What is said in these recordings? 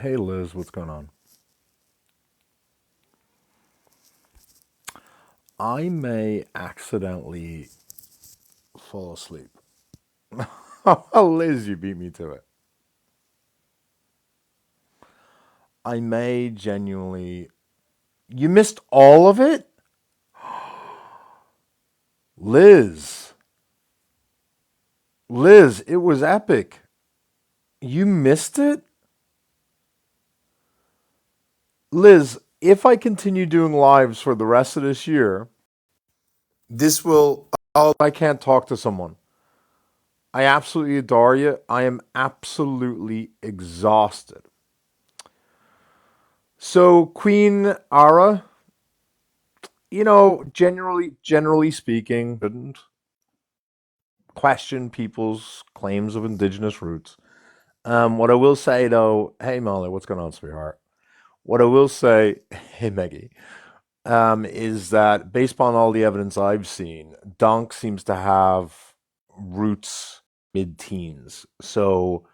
Hey Liz, what's going on? I may accidentally fall asleep. Oh, Liz, you beat me to it. I may genuinely. You missed all of it? Liz. Liz, it was epic. You missed it? Liz, if I continue doing lives for the rest of this year, this will. Oh, I can't talk to someone. I absolutely adore you. I am absolutely exhausted. So, Queen Ara, generally speaking, shouldn't question people's claims of indigenous roots. What I will say though, hey Molly, what's going on, sweetheart? What I will say, hey Maggie, is that based on all the evidence I've seen, Donk seems to have roots mid-teens. So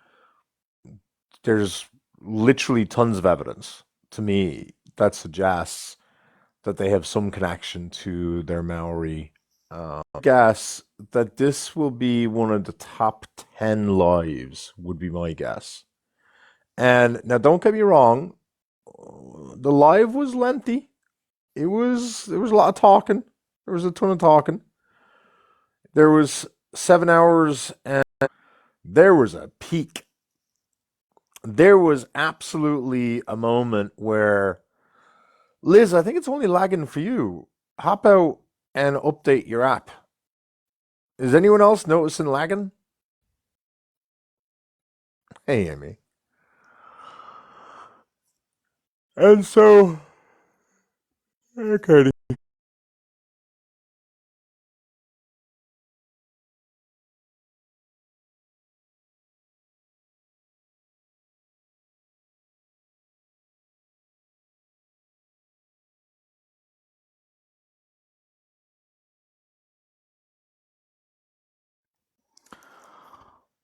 there's literally tons of evidence to me that suggests that they have some connection to their Maori. Guess that this will be one of the top 10 lives, would be my guess. And now, don't get me wrong, the live was lengthy. There was a lot of talking. There was a ton of talking. There was 7 hours, and there was a peak. There was absolutely a moment where Liz, I think it's only lagging for you. Hop out and update your app. Is anyone else noticing lagging? Hey, Amy. And so, okay.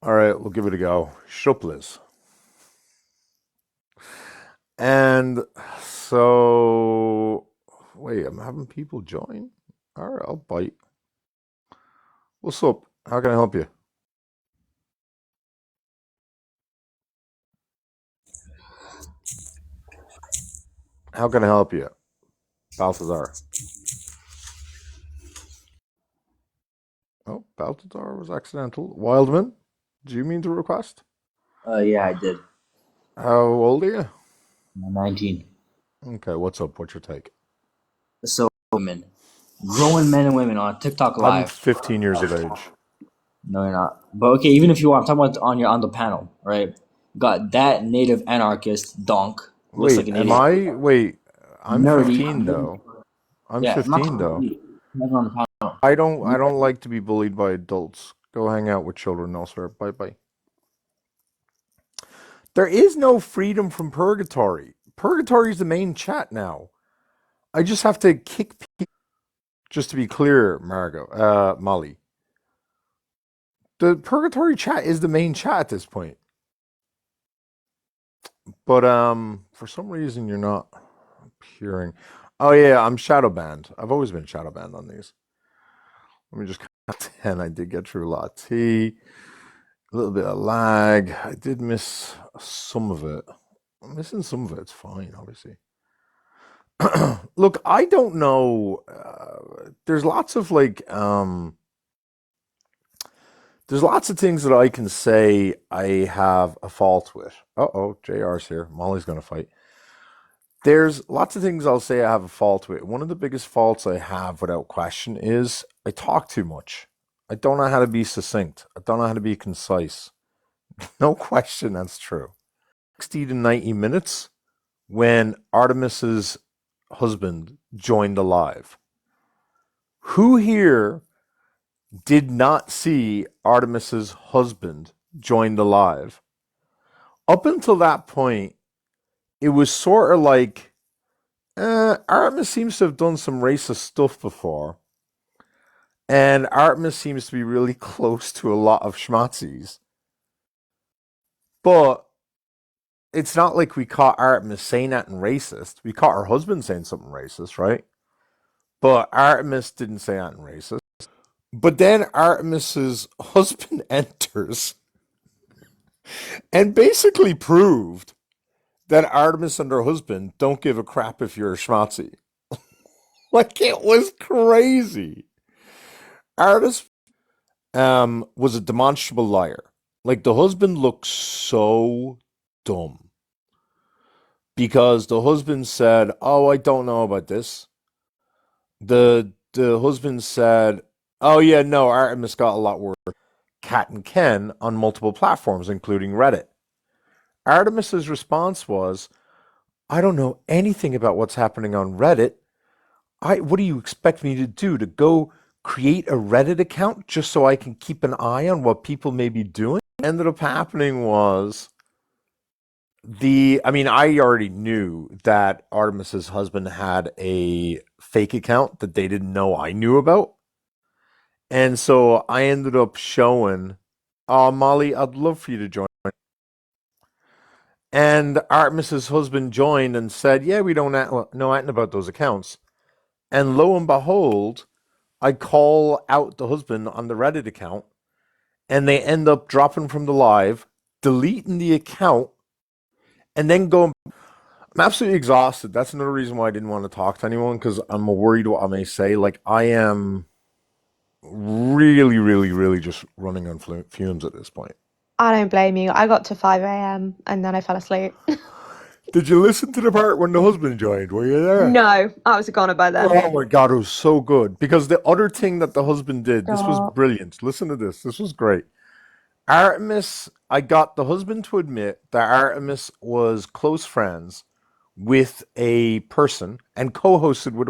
All right, we'll give it a go. Shut up, Liz. And so, wait, I'm having people join. All right, I'll bite. What's up? How can I help you? How can I help you? Balthazar. Oh, Balthazar was accidental. Wildman, do you mean to request? Yeah, I did. How old are you? 19. Okay, what's up? What's your take? So, women, growing men and women on TikTok I'm Live. 15 years of age. No, you're not. But okay, even if you are, I'm talking about on the panel, right? Got that native anarchist donk. Looks like Wait, a am native I? Wait, I'm nerdy. 15 though. I'm Yeah, I'm not 15 talking about though. you. Never on the panel. I You, don't like to be bullied by adults. Go hang out with children elsewhere. Bye bye. There is no freedom from purgatory. Purgatory is the main chat now. I just have to kick people. Just to be clear, Margot, Molly, the purgatory chat is the main chat at this point. But for some reason you're not appearing. Oh yeah, I'm shadow banned. I've always been shadow banned on these. Let me just count 10. I did get through a lot of tea, a little bit of lag. I did miss some of it. I'm missing some of it. It's fine, obviously. Look, I don't know. There's lots of there's lots of things that I can say I have a fault with. Uh oh, JR's here. Molly's gonna fight. There's lots of things I'll say I have a fault with. One of the biggest faults I have, without question, is I talk too much. I don't know how to be succinct. I don't know how to be concise. No question, that's true. 60 to 90 minutes when Artemis's husband joined alive. Who here did not see Artemis's husband joined alive? Up until that point, it was sort of like Artemis seems to have done some racist stuff before, and Artemis seems to be really close to a lot of schmazzies. But it's not like we caught Artemis saying that and racist. We caught her husband saying something racist, right? But Artemis didn't say that and racist. But then Artemis's husband enters and basically proved that Artemis and her husband don't give a crap if you're a schmatzi. Like it was crazy. Artemis was a demonstrable liar. Like the husband looked so dumb because the husband said, "Oh, I don't know about this." The husband said, "Oh yeah, no, Artemis got a lot worse." Cat and Ken on multiple platforms, including Reddit. Artemis's response was, "I don't know anything about what's happening on Reddit. What do you expect me to do? To go create a Reddit account just so I can keep an eye on what people may be doing?" What ended up happening was I mean, I already knew that Artemis's husband had a fake account that they didn't know I knew about. And so I ended up showing, "Oh, Molly, I'd love for you to join." And Artemis's husband joined and said, "Yeah, we don't know anything about those accounts." And lo and behold, I call out the husband on the Reddit account, and they end up dropping from the live, deleting the account, and then going. I'm absolutely exhausted. That's another reason why I didn't want to talk to anyone because I'm worried what I may say. Like, I am really, really, really just running on fumes at this point. I don't blame you. I got to 5 a.m. and then I fell asleep. Did you listen to the part when the husband joined? Were you there? No, I was a goner by then. Oh my God, it was so good. Because the other thing that the husband did, this was Stop. brilliant. Listen to this. This was great. Artemis, I got the husband to admit that Artemis was close friends with a person and co hosted with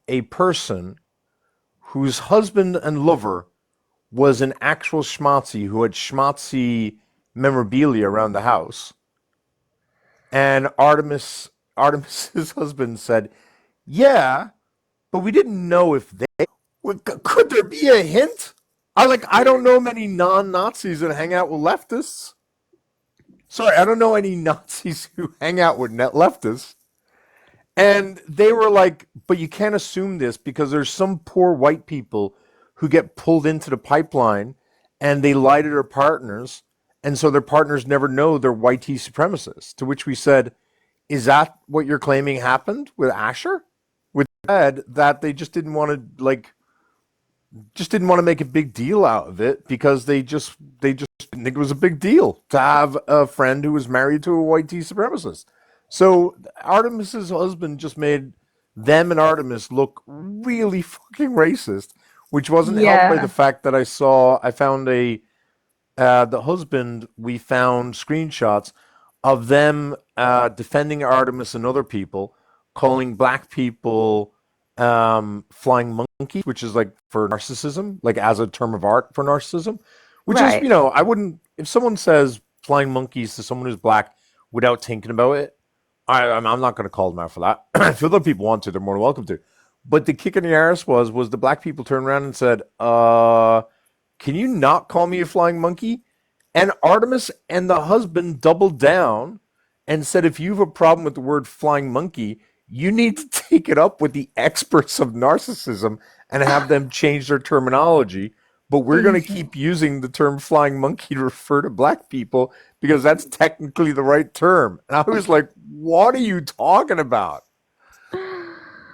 a person whose husband and lover was an actual schmatzi who had schmatzi memorabilia around the house. And Artemis's husband said, "Yeah, but we didn't know if they could there be a hint? I don't know many non-Nazis that hang out with leftists. Sorry, I don't know any Nazis who hang out with net leftists." And they were like, "But you can't assume this because there's some poor white people who get pulled into the pipeline and they lie to their partners, and so their partners never know they're white supremacists." To which we said, "Is that what you're claiming happened with Asher?" With Ed, that they just didn't want to make a big deal out of it because they just didn't think it was a big deal to have a friend who was married to a white supremacist. So Artemis's husband just made them and Artemis look really fucking racist, which wasn't helped by the Yeah. fact that I found the husband, we found screenshots of them defending Artemis and other people, calling black people flying monkeys, which is like for narcissism, like as a term of art for narcissism, which is, Right. I wouldn't, if someone says flying monkeys to someone who's black without thinking about it, I'm not going to call them out for that. If other people want to, they're more than welcome to. But the kick in the arse was the black people turned around and said, "Can you not call me a flying monkey?" And Artemis and the husband doubled down and said, "If you have a problem with the word flying monkey, you need to take it up with the experts of narcissism and have them change their terminology. But we're going to Easy. keep using the term flying monkey to refer to black people because that's technically the right term." And I was like, "What are you talking about?"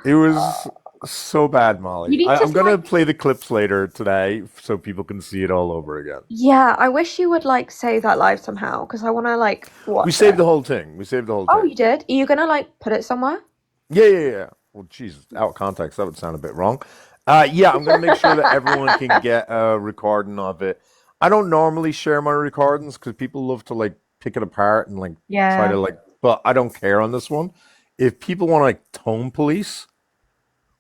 It was so bad, You Molly. need to I'm going to like, play the clips later today so people can see it all over again. yeah, I wish you would like save that live somehow because I want to like We watch saved it. the whole thing. We saved the whole Oh, thing. you did? Are you gonna like put it somewhere? Yeah, yeah, yeah. Well, Jesus, out of context, that would sound a bit wrong. Yeah, I'm gonna make sure that everyone can get a recording of it. I don't normally share my recordings because people love to like pick it apart and like try to Yeah. like, but I don't care on this one. If people want to like tone police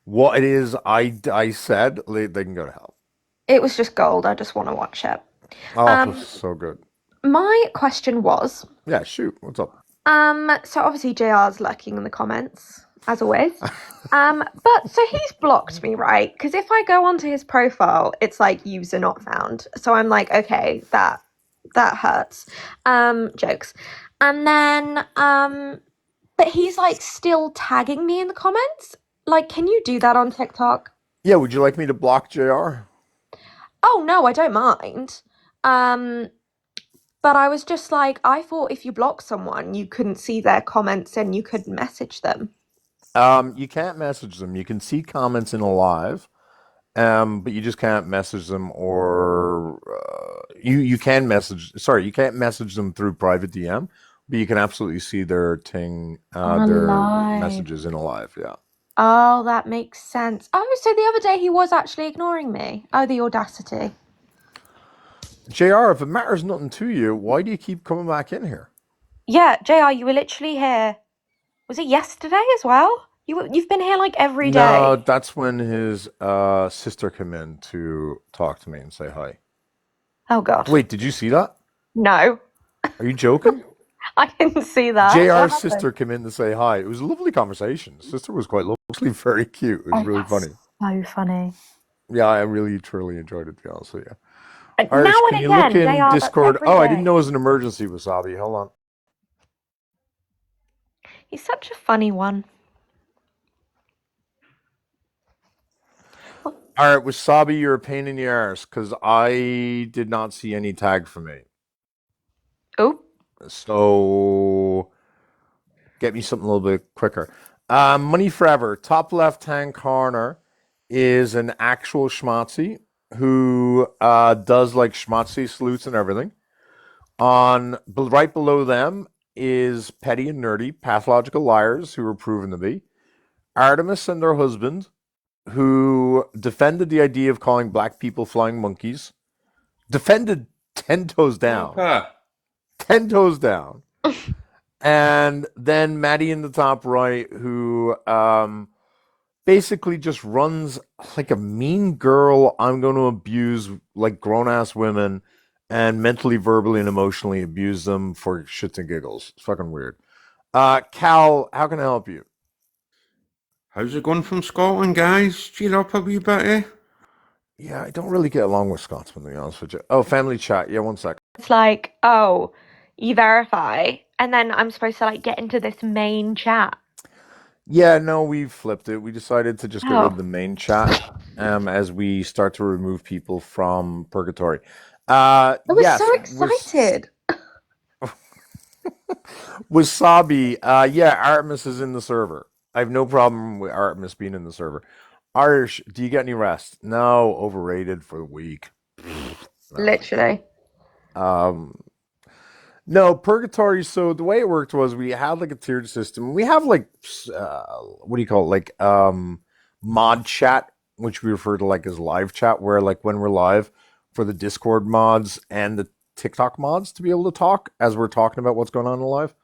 what it is I said, they can go to hell. It was just gold. I just want to watch it. Oh, it was Um, so good. my question was, Yeah, shoot, what's up? so obviously JR's lurking in the comments, as always. But so he's blocked me, right? Because if I go onto his profile, it's like user not found. So I'm like, okay, that that hurts. Jokes. And then, but he's like still tagging me in the comments. Like, can you do that on TikTok? Yeah, would you like me to block JR? Oh no, I don't mind. Um, but I was just like, I thought if you block someone, you couldn't see their comments and you could message them. You can't message them. You can see comments in a live, but you just can't message them, or you can message. Sorry, you can't message them through private DM, but you can absolutely see On a their live. messages in a live. Yeah. Oh, that makes sense. Oh, so the other day he was actually ignoring me. Oh, the audacity. JR, if it matters nothing to you, why do you keep coming back in here? Yeah, JR, you were literally here. Was it yesterday as well? You've been here like every No, day. that's when his sister came in to talk to me and say hi. Oh God. Wait, did you see that? No, Are you joking? I didn't see that. What JR's happened? sister came in to say hi. It was a lovely conversation. Sister was quite lovely, very cute. It was Oh, really that's funny. so funny. Yeah, I really truly enjoyed it, to be honest with you. Now Irish, can and you look again, in JR, that's Discord? every Oh, I didn't day. know it was an emergency, Wasabi. Hold on. He's such a funny one. All right, Wasabi, you're a pain in the arse because I did not see any tag for me. Oh, So get me something a little bit quicker. Money Forever, top left hand corner is an actual schmatzi who does like schmatzi salutes and everything. Right below them is Petty and Nerdy, pathological liars who were proven to be. Artemis and her husband, who defended the idea of calling black people flying monkeys, defended 10 toes down. Proper. 10 toes down. And then Maddie in the top right, who basically just runs like a mean girl. I'm going to abuse like grown ass women and mentally, verbally, and emotionally abuse them for shits and giggles. It's fucking weird. Cal, how can I help you? How's it going from Scotland, guys? Cheer up a wee bit, eh? Yeah, I don't really get along with Scotsmen, to be honest with you. Oh, family chat. Yeah, one sec. it's like, oh, you verify, and then I'm supposed to like get into this main chat. Yeah, no, we flipped it. We decided to just get rid of Oh, the main chat as we start to remove people from purgatory. I was so Yes, excited. Wasabi. Yeah, Artemis is in the server. I have no problem with Artemis being in the server. Irish, do you get any rest? No, overrated for the week. No. Literally. Um, no, Purgatory. So the way it worked was we had like a tiered system. We have like what do you call it? Like mod chat, which we refer to like as live chat, where like when we're live for the Discord mods and the TikTok mods to be able to talk as we're talking about what's going on in live.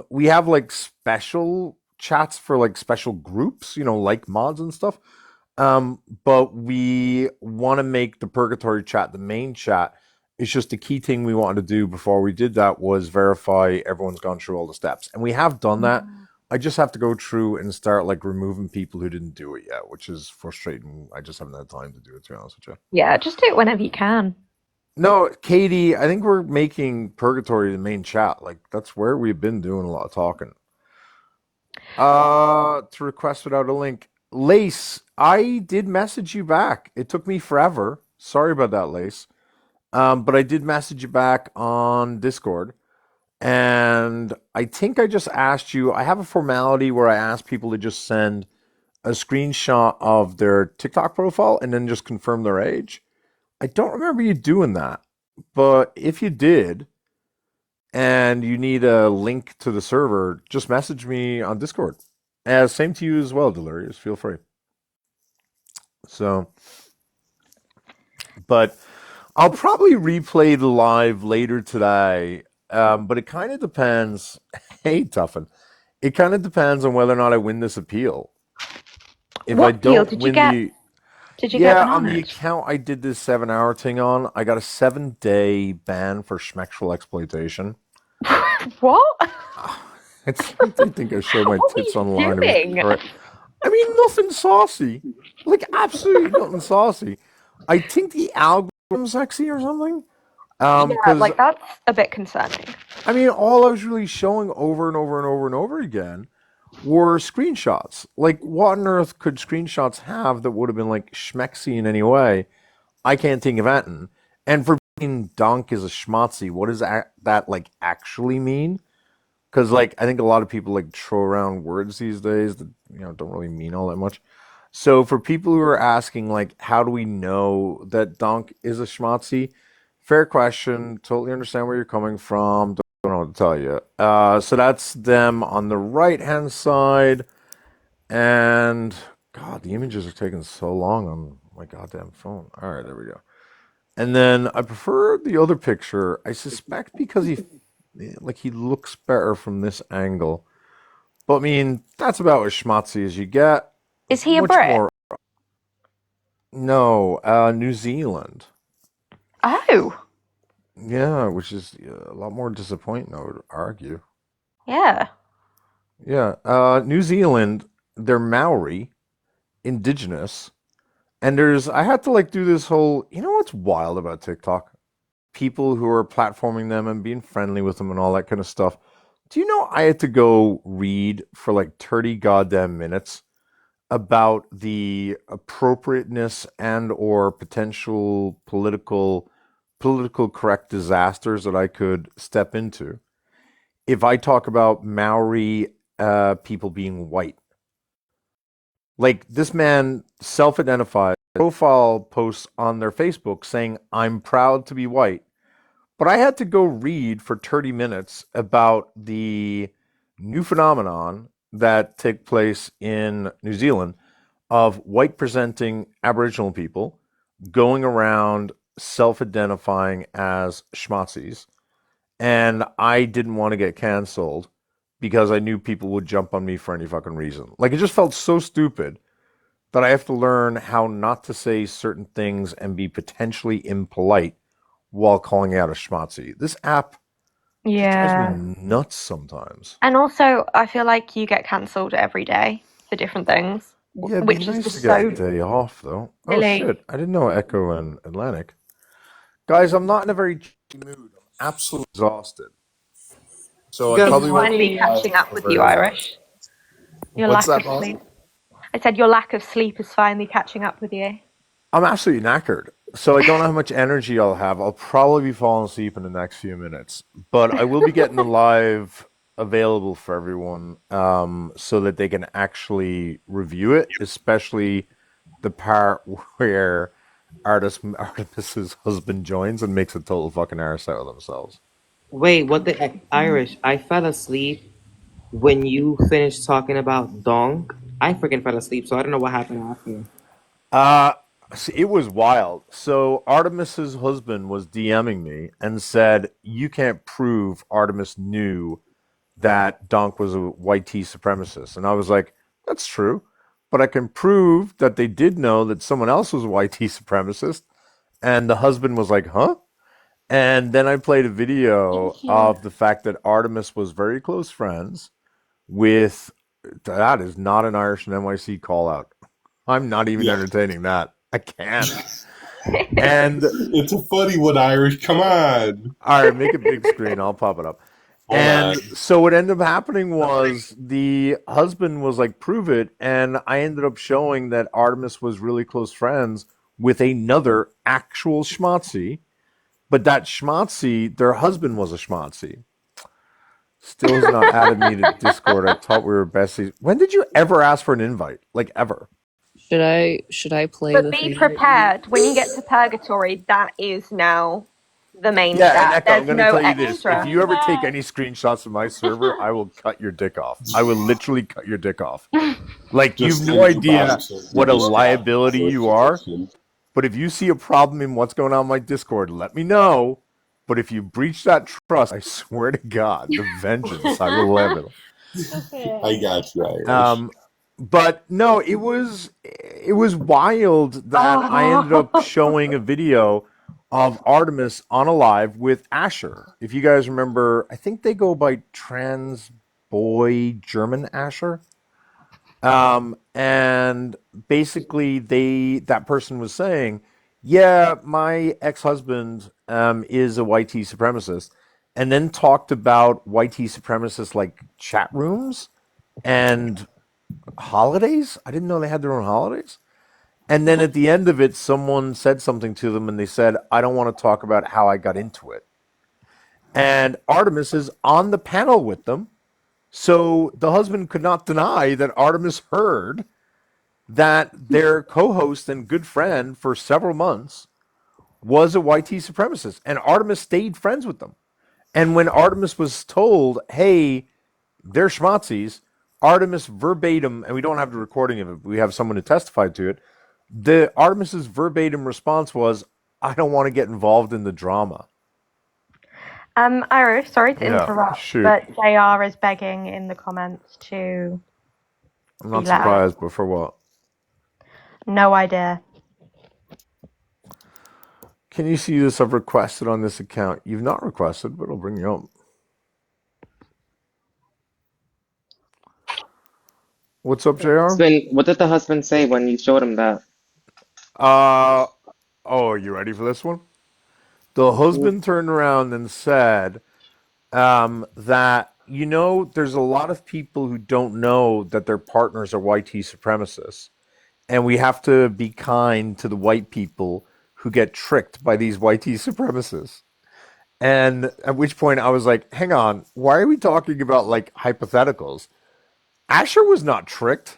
We have like special chats for like special groups, like mods and stuff. But we want to make the Purgatory chat the main chat. It's just the key thing we wanted to do before we did that was verify everyone's gone through all the steps. And we have done that. I just have to go through and start like removing people who didn't do it yet, which is frustrating. I just haven't had time to do it, to be honest with you. Yeah, just do it whenever you can. No, Katie, I think we're making Purgatory the main chat. Like that's where we've been doing a lot of talking. To request without a link. Lace, I did message you back. It took me forever. Sorry about that, Lace. But I did message you back on Discord. And I think I just asked you. I have a formality where I ask people to just send a screenshot of their TikTok profile and then just confirm their age. I don't remember you doing that. But if you did, and you need a link to the server, just message me on Discord. Same to you as well, Delirious. Feel free. So, but I'll probably replay the live later today. But it kind of depends. Hey, Tuffin. It kind of depends on whether or not I win this appeal. If I What deal don't did you win get? the Did you get yeah, on the bananas? account I did this 7 hour thing on, I got a 7 day ban for schmexual exploitation. What? It's like they think I showed my What were tits you online. It was doing? correct. I mean, nothing saucy. Like, absolutely nothing saucy. I think the algorithm's sexy or something. Yeah, Because like that's a bit concerning. I mean, all I was really showing over and over and over and over again were screenshots. Like, what on earth could screenshots have that would have been like schmexy in any way? I can't think of anything. And for being donk is a schmatzy, what does that like actually mean? Because like I think a lot of people like throw around words these days that don't really mean all that much. So for people who are asking like how do we know that donk is a schmatzy? Fair question. Totally understand where you're coming from. Don't know what to tell you. So that's them on the right hand side, and God, the images are taking so long on my goddamn phone. All right, there we go. And then I prefer the other picture. I suspect because he looks better from this angle. But I mean, that's about as schmatzy as you get. Is he a Much Brit? more. No, New Zealand. Oh, Yeah, which is a lot more disappointing, I would argue. yeah. Yeah, New Zealand, they're Maori, indigenous, and I had to like do this whole, what's wild about TikTok? People who are platforming them and being friendly with them and all that kind of stuff. Do you know I had to go read for like 30 goddamn minutes about the appropriateness and or potential political correct disasters that I could step into if I talk about Maori people being white. Like this man self-identified profile posts on their Facebook saying I'm proud to be white. But I had to go read for 30 minutes about the new phenomenon that took place in New Zealand of white presenting Aboriginal people going around self identifying as schmatzis. And I didn't want to get canceled because I knew people would jump on me for any fucking reason. Like it just felt so stupid that I have to learn how not to say certain things and be potentially impolite while calling out a schmatzi. This app just drives me Yeah. nuts sometimes. And also, I feel like you get cancelled every day for different things, Yeah, it'd be which is nice to just get a so day off, though. Oh silly. shit, I didn't know Echo and Atlantic. Guys, I'm not in a very cheeky mood. I'm absolutely exhausted. So I Good It's probably won't finally be morning. live catching up for with you, very long. Irish. Your What's lack that, of boss? sleep. I said your lack of sleep is finally catching up with you. I'm absolutely knackered. So I don't know how much energy I'll have. I'll probably be falling asleep in the next few minutes. But I will be getting the live available for everyone so that they can actually review it, especially the part where Artemis's husband joins and makes a total fucking arse out of themselves. Wait, what the Irish? I fell asleep when you finished talking about donk. I freaking fell asleep, so I don't know what happened after. Uh, see, it was wild. So Artemis's husband was DMing me and said, "You can't prove Artemis knew that Donk was a white tea supremacist." And I was like, "That's true, but I can prove that they did know that someone else was a white tea supremacist." And the husband was like, "Huh?" And then I played a video Thank you. of the fact that Artemis was very close friends with. That is not an Irish and NYC call out. I'm not even Yeah. entertaining that. I can't. And It's a funny one, Irish. Come on. all right, make it big screen. I'll pop it up. Hold And on. so what ended up happening was the husband was like, "Prove it," and I ended up showing that Artemis was really close friends with another actual schmatzi, but that schmatzi, their husband was a schmatzi. Still has not added me to Discord. I thought we were besties. When did you ever ask for an invite? Like ever? Should I play But the be thing? prepared. When you get to purgatory, that is now the main Yeah, and stat. Echo, I'm There's going to no tell you this. If extra. you ever take any screenshots of my server, I will cut your dick off. I will literally cut your dick off. Like, you've Just no think about idea the what a Discord liability you are. situation. But if you see a problem in what's going on my Discord, let me know. But if you breach that trust, I swear to God, the vengeance I will level. I got you, Irish. Um, but no, it was wild that I ended up Oh, showing a video of Artemis on a live with Asher. If you guys remember, I think they go by Trans Boy German Asher. And basically that person was saying, yeah, my ex-husband is a YT supremacist, and then talked about YT supremacist like chat rooms and holidays. I didn't know they had their own holidays. And then at the end of it, someone said something to them, and they said, "I don't want to talk about how I got into it." And Artemis is on the panel with them, so the husband could not deny that Artemis heard that their co-host and good friend for several months was a YT supremacist, and Artemis stayed friends with them. And when Artemis was told, "Hey, they're schmazzies," Artemis verbatim, and we don't have the recording of it, but we have someone who testified to it. The Artemis's verbatim response was, "I don't want to get involved in the drama." Irish, sorry to Yeah, interrupt, shoot. but JR is begging in the comments to I'm be not let out. surprised, but for what? No idea. Can you see this? I've requested on this account. You've not requested, but I'll bring you up. What's up, JR? Sven, what did the husband say when you showed him that? Oh, are you ready for this one? The husband turned around and said that, there's a lot of people who don't know that their partners are YT supremacists. And we have to be kind to the white people who get tricked by these YT supremacists. And at which point I was like, hang on, why are we talking about like hypotheticals? Asher was not tricked.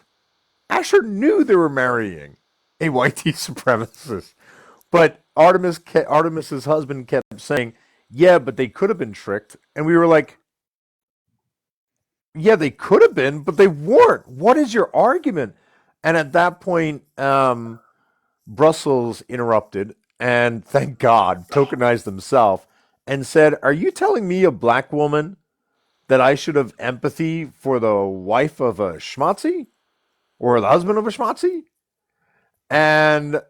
Asher knew they were marrying a YT supremacist. But Artemis's husband kept saying, yeah, but they could have been tricked. And we were like, yeah, they could have been, but they weren't. What is your argument? And at that point, Brussels interrupted and, thank God, tokenized himself and said, "Are you telling me, a black woman, that I should have empathy for the wife of a schmatzi or the husband of a schmatzi?" And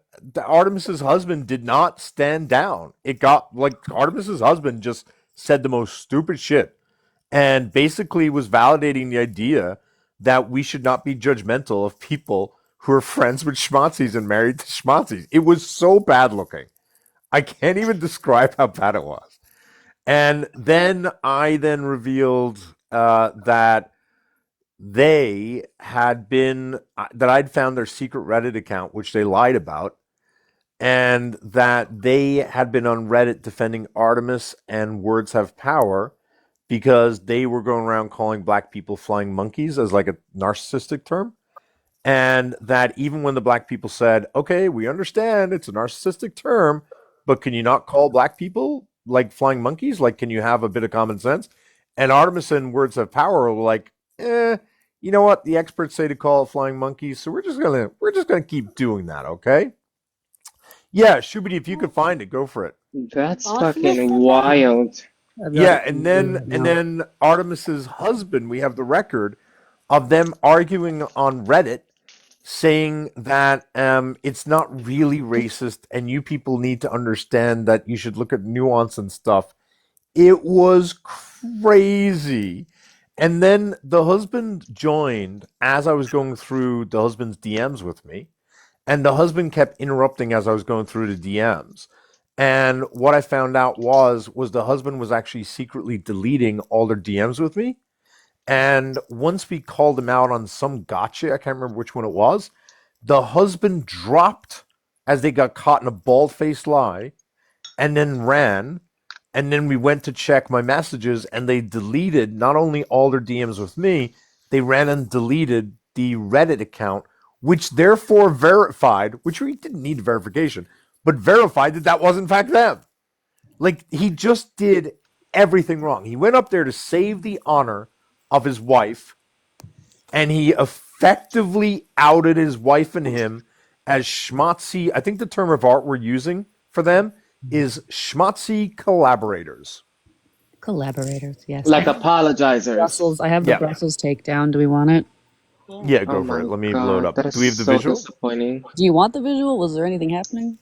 Artemis's husband did not stand down. It got like Artemis's husband just said the most stupid shit and basically was validating the idea that we should not be judgmental of people who are friends with schmatzis and married to schmatzis. It was so bad looking. I can't even describe how bad it was. And then I then revealed that they had been, that I'd found their secret Reddit account, which they lied about, and that they had been on Reddit defending Artemis and Words Have Power because they were going around calling black people flying monkeys as like a narcissistic term. And that even when the black people said, okay, we understand it's a narcissistic term, but can you not call black people like flying monkeys? Like, can you have a bit of common sense? And Artemis and Words Have Power were like, you know what? The experts say to call it flying monkeys, so we're just gonna keep doing that, okay? Yeah, Shubity, if you could find it, go for it. That's fucking wild. Yeah, and then Artemis's husband, we have the record of them arguing on Reddit, saying that it's not really racist, and you people need to understand that you should look at nuance and stuff. It was crazy. And then the husband joined as I was going through the husband's DMs with me. And the husband kept interrupting as I was going through the DMs. And what I found out was the husband was actually secretly deleting all their DMs with me. And once we called him out on some gotcha, I can't remember which one it was, the husband dropped as they got caught in a bald-faced lie and then ran. And then we went to check my messages and they deleted not only all their DMs with me, they ran and deleted the Reddit account, which therefore verified, which we didn't need verification, but verified that that was in fact them. Like, he just did everything wrong. He went up there to save the honor of his wife, and he effectively outed his wife and him as schmatzy. I think the term of art we're using for them is schmatzy collaborators. Collaborators, yes. Like apologizers. Brussels. I have the Yeah. Brussels takedown. Do we want it? Yeah, go Oh for it. my Let me God, load up. that is Do we have the so visual? disappointing. Do you want the visual? Was there anything happening?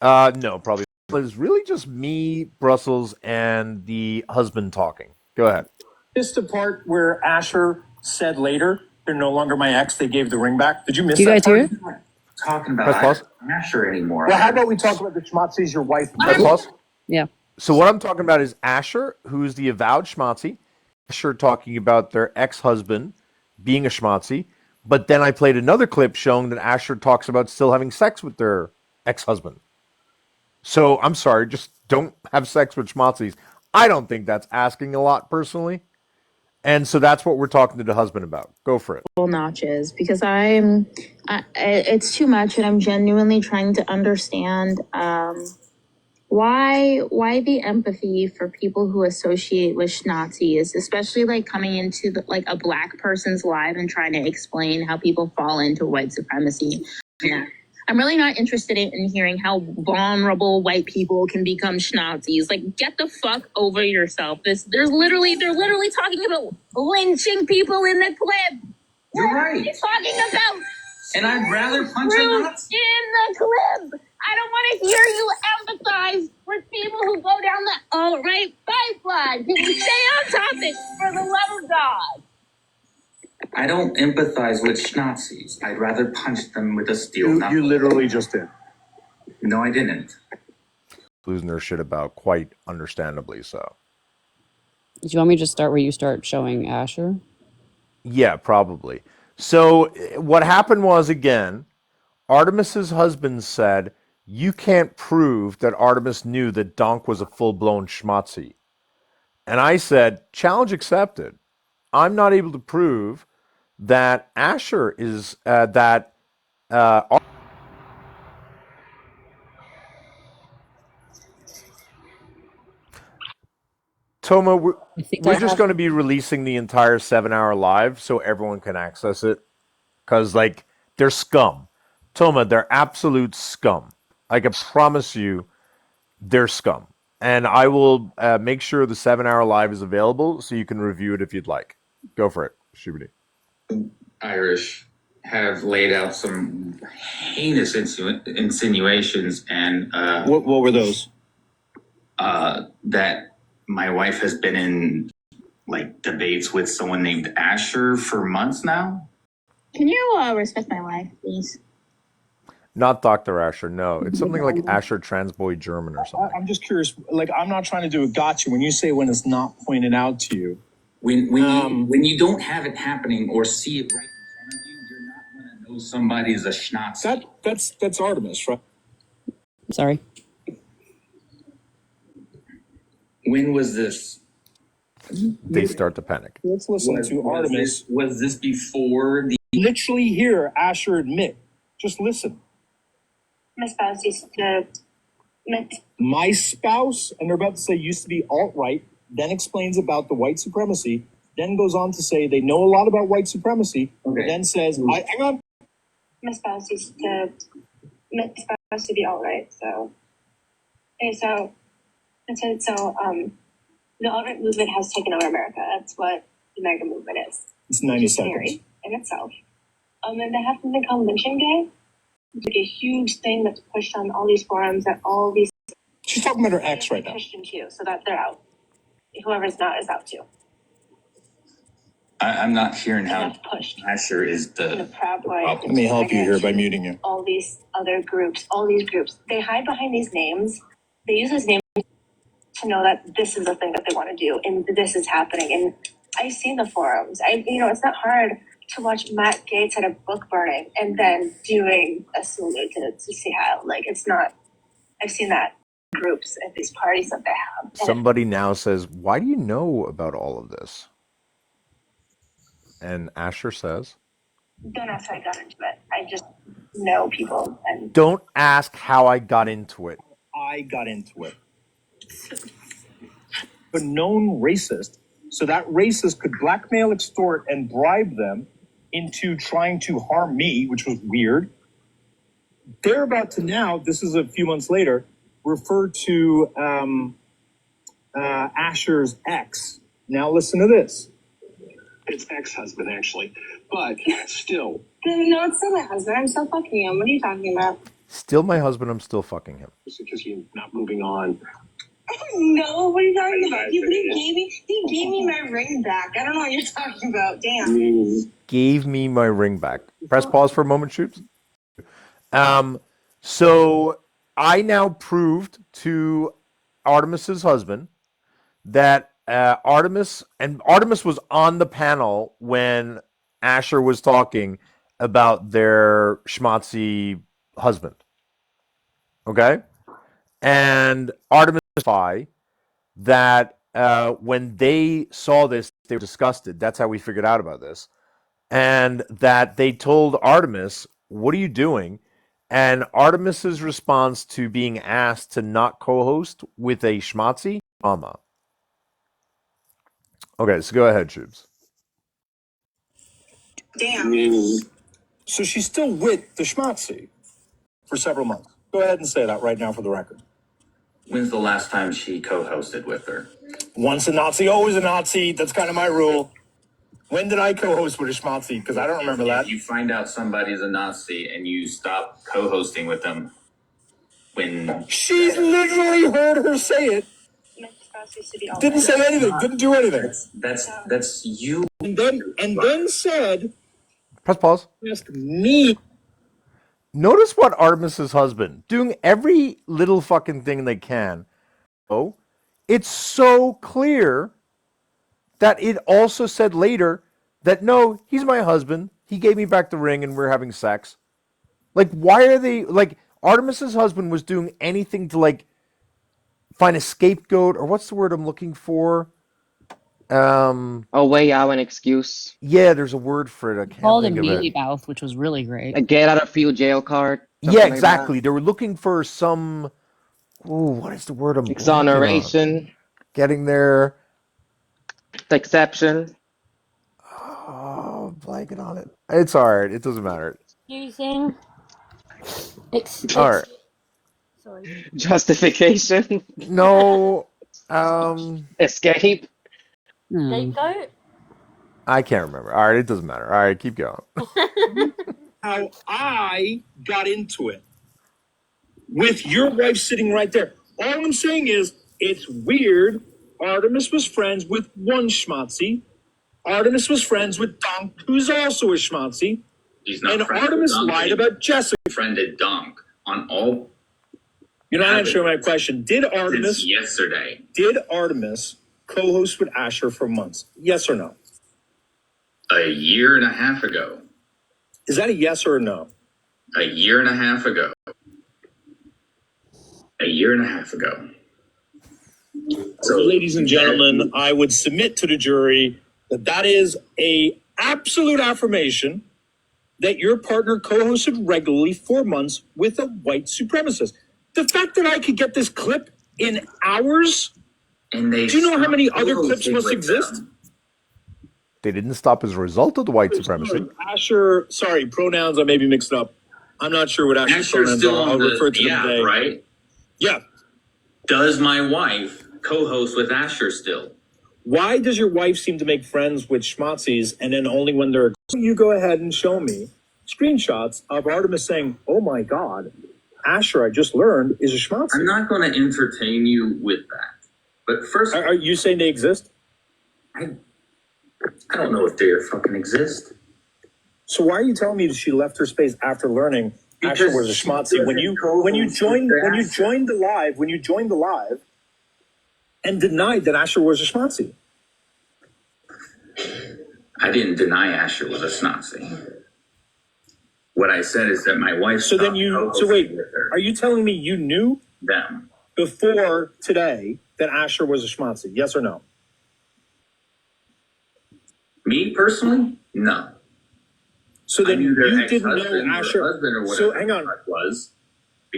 No, probably. It's really just me, Brussels, and the husband talking. Go ahead. This the part where Asher said later, they're no longer my ex, they gave the ring back. Did you miss Do you that guys hear part? talking Press about pause. Asher anymore. Well, how about we talk about the schmazzies your wife Press pause. Yeah. So what I'm talking about is Asher, who's the avowed schmatzi. Asher talking about their ex-husband being a schmatzi. But then I played another clip showing that Asher talks about still having sex with their ex-husband. So I'm sorry, just don't have sex with schmatzis. I don't think that's asking a lot personally. And so that's what we're talking to the husband about. Go for it. Notches because it's too much and I'm genuinely trying to understand why the empathy for people who associate with Nazis, especially like coming into like a black person's life and trying to explain how people fall into white supremacy. Yeah. I'm really not interested in hearing how vulnerable white people can become Nazis. Like, get the fuck over yourself. They're literally talking about lynching people in the clip. You're right. They're talking about. And I'd rather punch a Nazi in the clip. I don't want to hear you empathize with people who go down the alt-right pipeline. Can you stay on topic for the love of God? I don't empathize with Nazis. I'd rather punch them with a steel knuckle. You literally just did. No, I didn't. Losing their shit about, quite understandably so. Do you want me to just start where you start showing Asher? Yeah, probably. So what happened was, again, Artemis's husband said, you can't prove that Artemis knew that Donk was a full-blown schmatzi. And I said, challenge accepted. I'm not able to prove that Asher is Toma, I think we're I just have. going to be releasing the entire 7-hour live so everyone can access it. Because, like, they're scum. Toma, they're absolute scum. I can promise you they're scum. And I will make sure the 7-hour live is available so you can review it if you'd like. Go for it, Shubidi. Irish have laid out some heinous insinuations and What were those? that my wife has been in like debates with someone named Asher for months now. Can you respect my wife, please? Not Dr. Asher, no. It's something like Asher Transboy German or something. I'm just curious. Like, I'm not trying to do a gotcha. When you say when it's not pointed out to you, when you don't have it happening or see it right in front of you, you're not going to know somebody's a schnazi. that's Artemis, right? Sorry. When was this? They start to panic. Let's listen to Artemis. Was this before the? Literally hear Asher admit. Just listen. My spouse used to. My spouse, and they're about to say used to be alt-right, then explains about the white supremacy, then goes on to say they know a lot about white supremacy, then says, hang on. My spouse used to. My spouse to be alt-right, so. Okay, so. The alt-right movement has taken over America. That's what the MAGA movement is. It's 90 seconds. Scary in itself. And they have something called Lynching Day. It's like a huge thing that's pushed on all these forums that all these. She's talking about her ex right now. Pushed into, so that they're out. Whoever's not is out too. I'm not hearing how Asher is the proud boy. Let me help you here by muting you. All these other groups, they hide behind these names. They use these names to know that this is the thing that they want to do and this is happening. And I've seen the forums. It's not hard to watch Matt Gaetz at a book burning and then doing a salute to see how, like, it's not, I've seen that groups at these parties that they have. Somebody now says, why do you know about all of this? And Asher says, don't ask how I got into it. I just know people. And don't ask how I got into it. I got into it. A known racist, so that racist could blackmail, extort, and bribe them into trying to harm me, which was weird. They're about to now, this is a few months later, refer to Asher's ex. Now listen to this. It's ex-husband, actually, but still. No, it's still my husband. I'm still fucking him. What are you talking about? Still my husband, I'm still fucking him. Just because you're not moving on. No, what are you talking about? He gave me my ring back. I don't know what you're talking about. Damn. Gave me my ring back. Press pause for a moment, Shoops. Um, so I now proved to Artemis's husband that Artemis was on the panel when Asher was talking about their schmatzy husband. Okay, and Artemis that when they saw this, they were disgusted. That's how we figured out about this, and that they told Artemis, "What are you doing?" And Artemis's response to being asked to not co-host with a schmatzy, mama. Okay, so go ahead, Shubes. Damn. So she's still with the schmatzy for several months. Go ahead and say that right now for the record. When's the last time she co-hosted with her? Once a Nazi, always a Nazi. That's kind of my rule. When did I co-host with a schmatzy? Because I don't remember that. If you find out somebody's a Nazi and you stop co-hosting with them, when She's literally heard her say it. Didn't say anything. Didn't do anything. That's you. And then said, Press pause. just me. Notice what Artemis's husband doing every little fucking thing they can. Oh, it's so clear that it also said later that no, he's my husband. He gave me back the ring and we're having sex. Like, why are they like Artemis's husband was doing anything to like find a scapegoat or what's the word I'm looking for? A way out, an excuse. Yeah, there's a word for it. I can't Called a think of mealy it. mouth, which was really great. A get out of field jail card. Yeah, Something like exactly. They were looking for some. Oh, what is the word I'm that. blanking on? Exoneration. Getting there. Exception. Oh, blanking on it. It's alright. It doesn't matter. Using Alright. sorry. Justification. No. Escape. Scapegoat? I can't remember. Alright, it doesn't matter. Alright, keep going. How I got into it with your wife sitting right there. All I'm saying is, it's weird. Artemis was friends with one schmatzy. Artemis was friends with Donk, who's also a schmatzy. He's not And friends with Artemis Donk. lied about Jessica. Friended Donk on all. You're not answering my question. Did Artemis co-host with Asher for months? Yes or no? A year and a half ago. Is that a yes or a no? A year and a half ago. A year and a half ago. So, ladies and gentlemen, I would submit to the jury that that is a absolute affirmation that your partner co-hosted regularly for months with a white supremacist. The fact that I could get this clip in hours, and do you know how many other clips must exist? They didn't stop as a result of the white supremacy. Asher, sorry, pronouns I may be mixed up. I'm not sure what Asher's pronouns still are. I'll on refer to the them app, today. right? Yeah. Does my wife co-host with Asher still? Why does your wife seem to make friends with schmatzis and then only when they're... You go ahead and show me screenshots of Artemis saying, oh my God, Asher, I just learned, is a schmatzi. I'm not going to entertain you with that. But first... Are you saying they exist? I don't know if they fucking exist. So why are you telling me that she left her space after learning Asher was a schmatzi? When you joined the live and denied that Asher was a schmatzi. I didn't deny Asher was a schmatzi. What I said is that my wife. So wait, are you telling me you knew them before today that Asher was a schmatzi? Yes or no? Me personally, no. So then you didn't know Asher. So hang on. Was.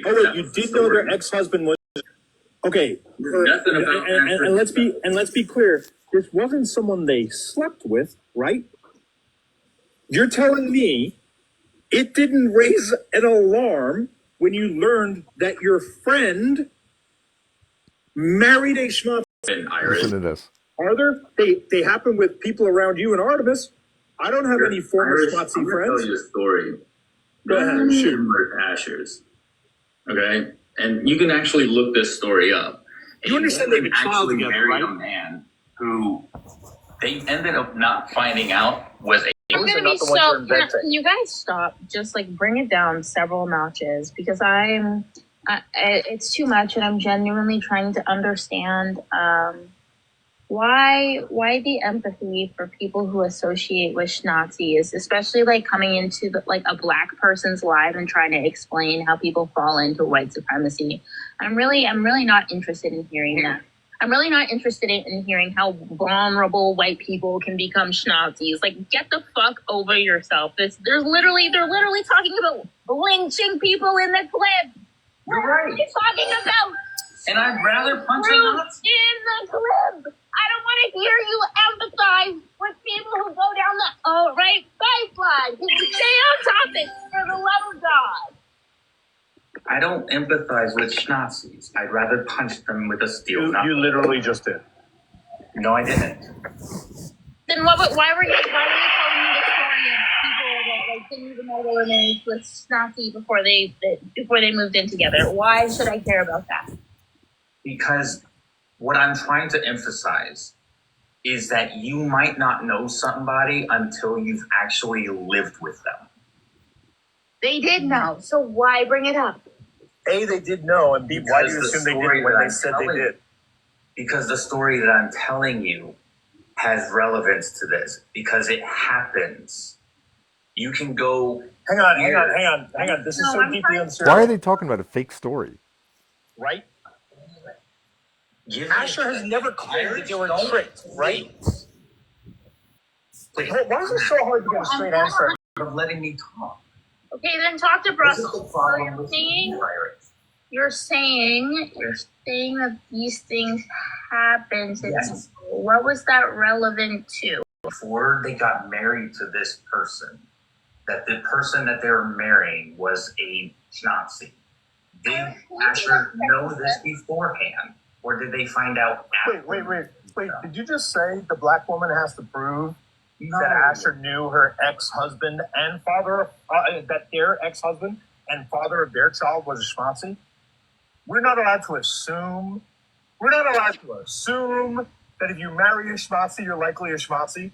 Oh wait, you did know their ex-husband was. Okay. Nothing about and let's be clear. This wasn't someone they slept with, right? You're telling me it didn't raise an alarm when you learned that your friend married a schmatzi. Listen to this. Are there? They happen with people around you and Artemis. I don't have any former schmatzi friends. Tell you a story. Go ahead, shoot. Asher's. Okay, and you can actually look this story up. You understand they've been child together, married right? a man who they ended up not finding out was a I'm gonna be so. Can you guys stop? Just like bring it down several notches because it's too much, and I'm genuinely trying to understand why the empathy for people who associate with Nazis, especially like coming into like a black person's life and trying to explain how people fall into white supremacy. I'm really not interested in hearing that. I'm really not interested in hearing how vulnerable white people can become Nazis. Like, get the fuck over yourself. They're literally talking about lynching people in the clip. You're right. What are they talking about? And I'd rather punch a Nazi in the clip. I don't want to hear you empathize with people who go down the right pipeline. Can you stay on topic for the love of God? I don't empathize with Nazis. I'd rather punch them with a steel knife. You literally just did. No, I didn't. Then why were you telling me the story of people that didn't even know they were married to a Nazi before they moved in together? Why should I care about that? Because what I'm trying to emphasize is that you might not know somebody until you've actually lived with them. They did know, so why bring it up? A, they did know, and B, why do you assume they didn't when they said they did? Because the story that I'm telling you has relevance to this, because it happens. You can go... Hang on. This is so deeply uncertain. Why are they talking about a fake story? Right? Asher has never claimed that they were tricked, right? Why is it so hard to get a straight answer? Of letting me talk. Okay, then talk to Brussels. So you're saying that these things happen to yes. people. What was that relevant to? Before they got married to this person, that the person that they were marrying was a Nazi. Did Asher know this beforehand? Or did they find out after? Wait. Did you just say the black woman has to prove that Asher knew her ex-husband and that their ex-husband and father of their child was a schmatzi? We're not allowed to assume that if you marry a schmatzi, you're likely a schmatzi.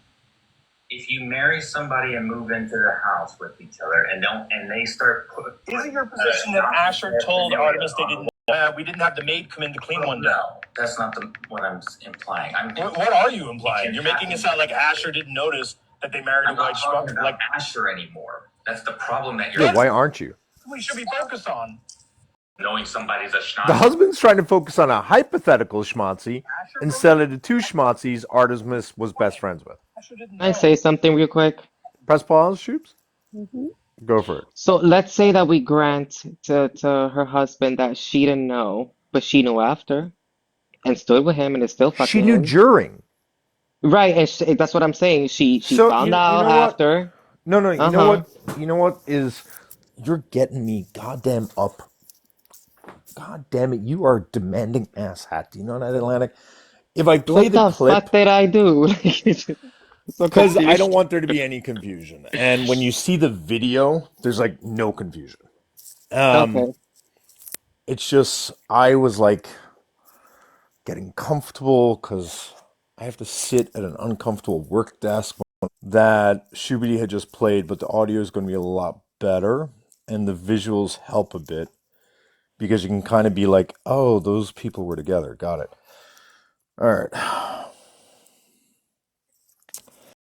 If you marry somebody and move into their house with each other and they start... Isn't your position that Asher told Artemis they didn't we didn't have the maid come in to clean one day? No, that's not what I'm implying. What are you implying? You're making it sound like Asher didn't notice that they married a white schmuck. Like Asher anymore. That's the problem that you're... Yeah, why aren't you? We should be focused on knowing somebody's a schmatzi. The husband's trying to focus on a hypothetical schmatzi instead of the two schmatzis Artemis was best friends with. Can I say something real quick? Press pause, Shoops. Mm-hmm. Go for it. So let's say that we grant to her husband that she didn't know, but she knew after and stood with him and is still fucking She knew him. during. Right, and that's what I'm saying. She found out after. No. You know what is... You're getting me goddamn up. God damn it, you are demanding asshat. Do you know that, Atlantic? If I play the clip... What the fuck did I do? Because I don't want there to be any confusion. And when you see the video, there's like no confusion. Okay. It's just, I was like getting comfortable because I have to sit at an uncomfortable work desk that Shubidi had just played, but the audio is going to be a lot better and the visuals help a bit because you can kind of be like, oh, those people were together. Got it. All right.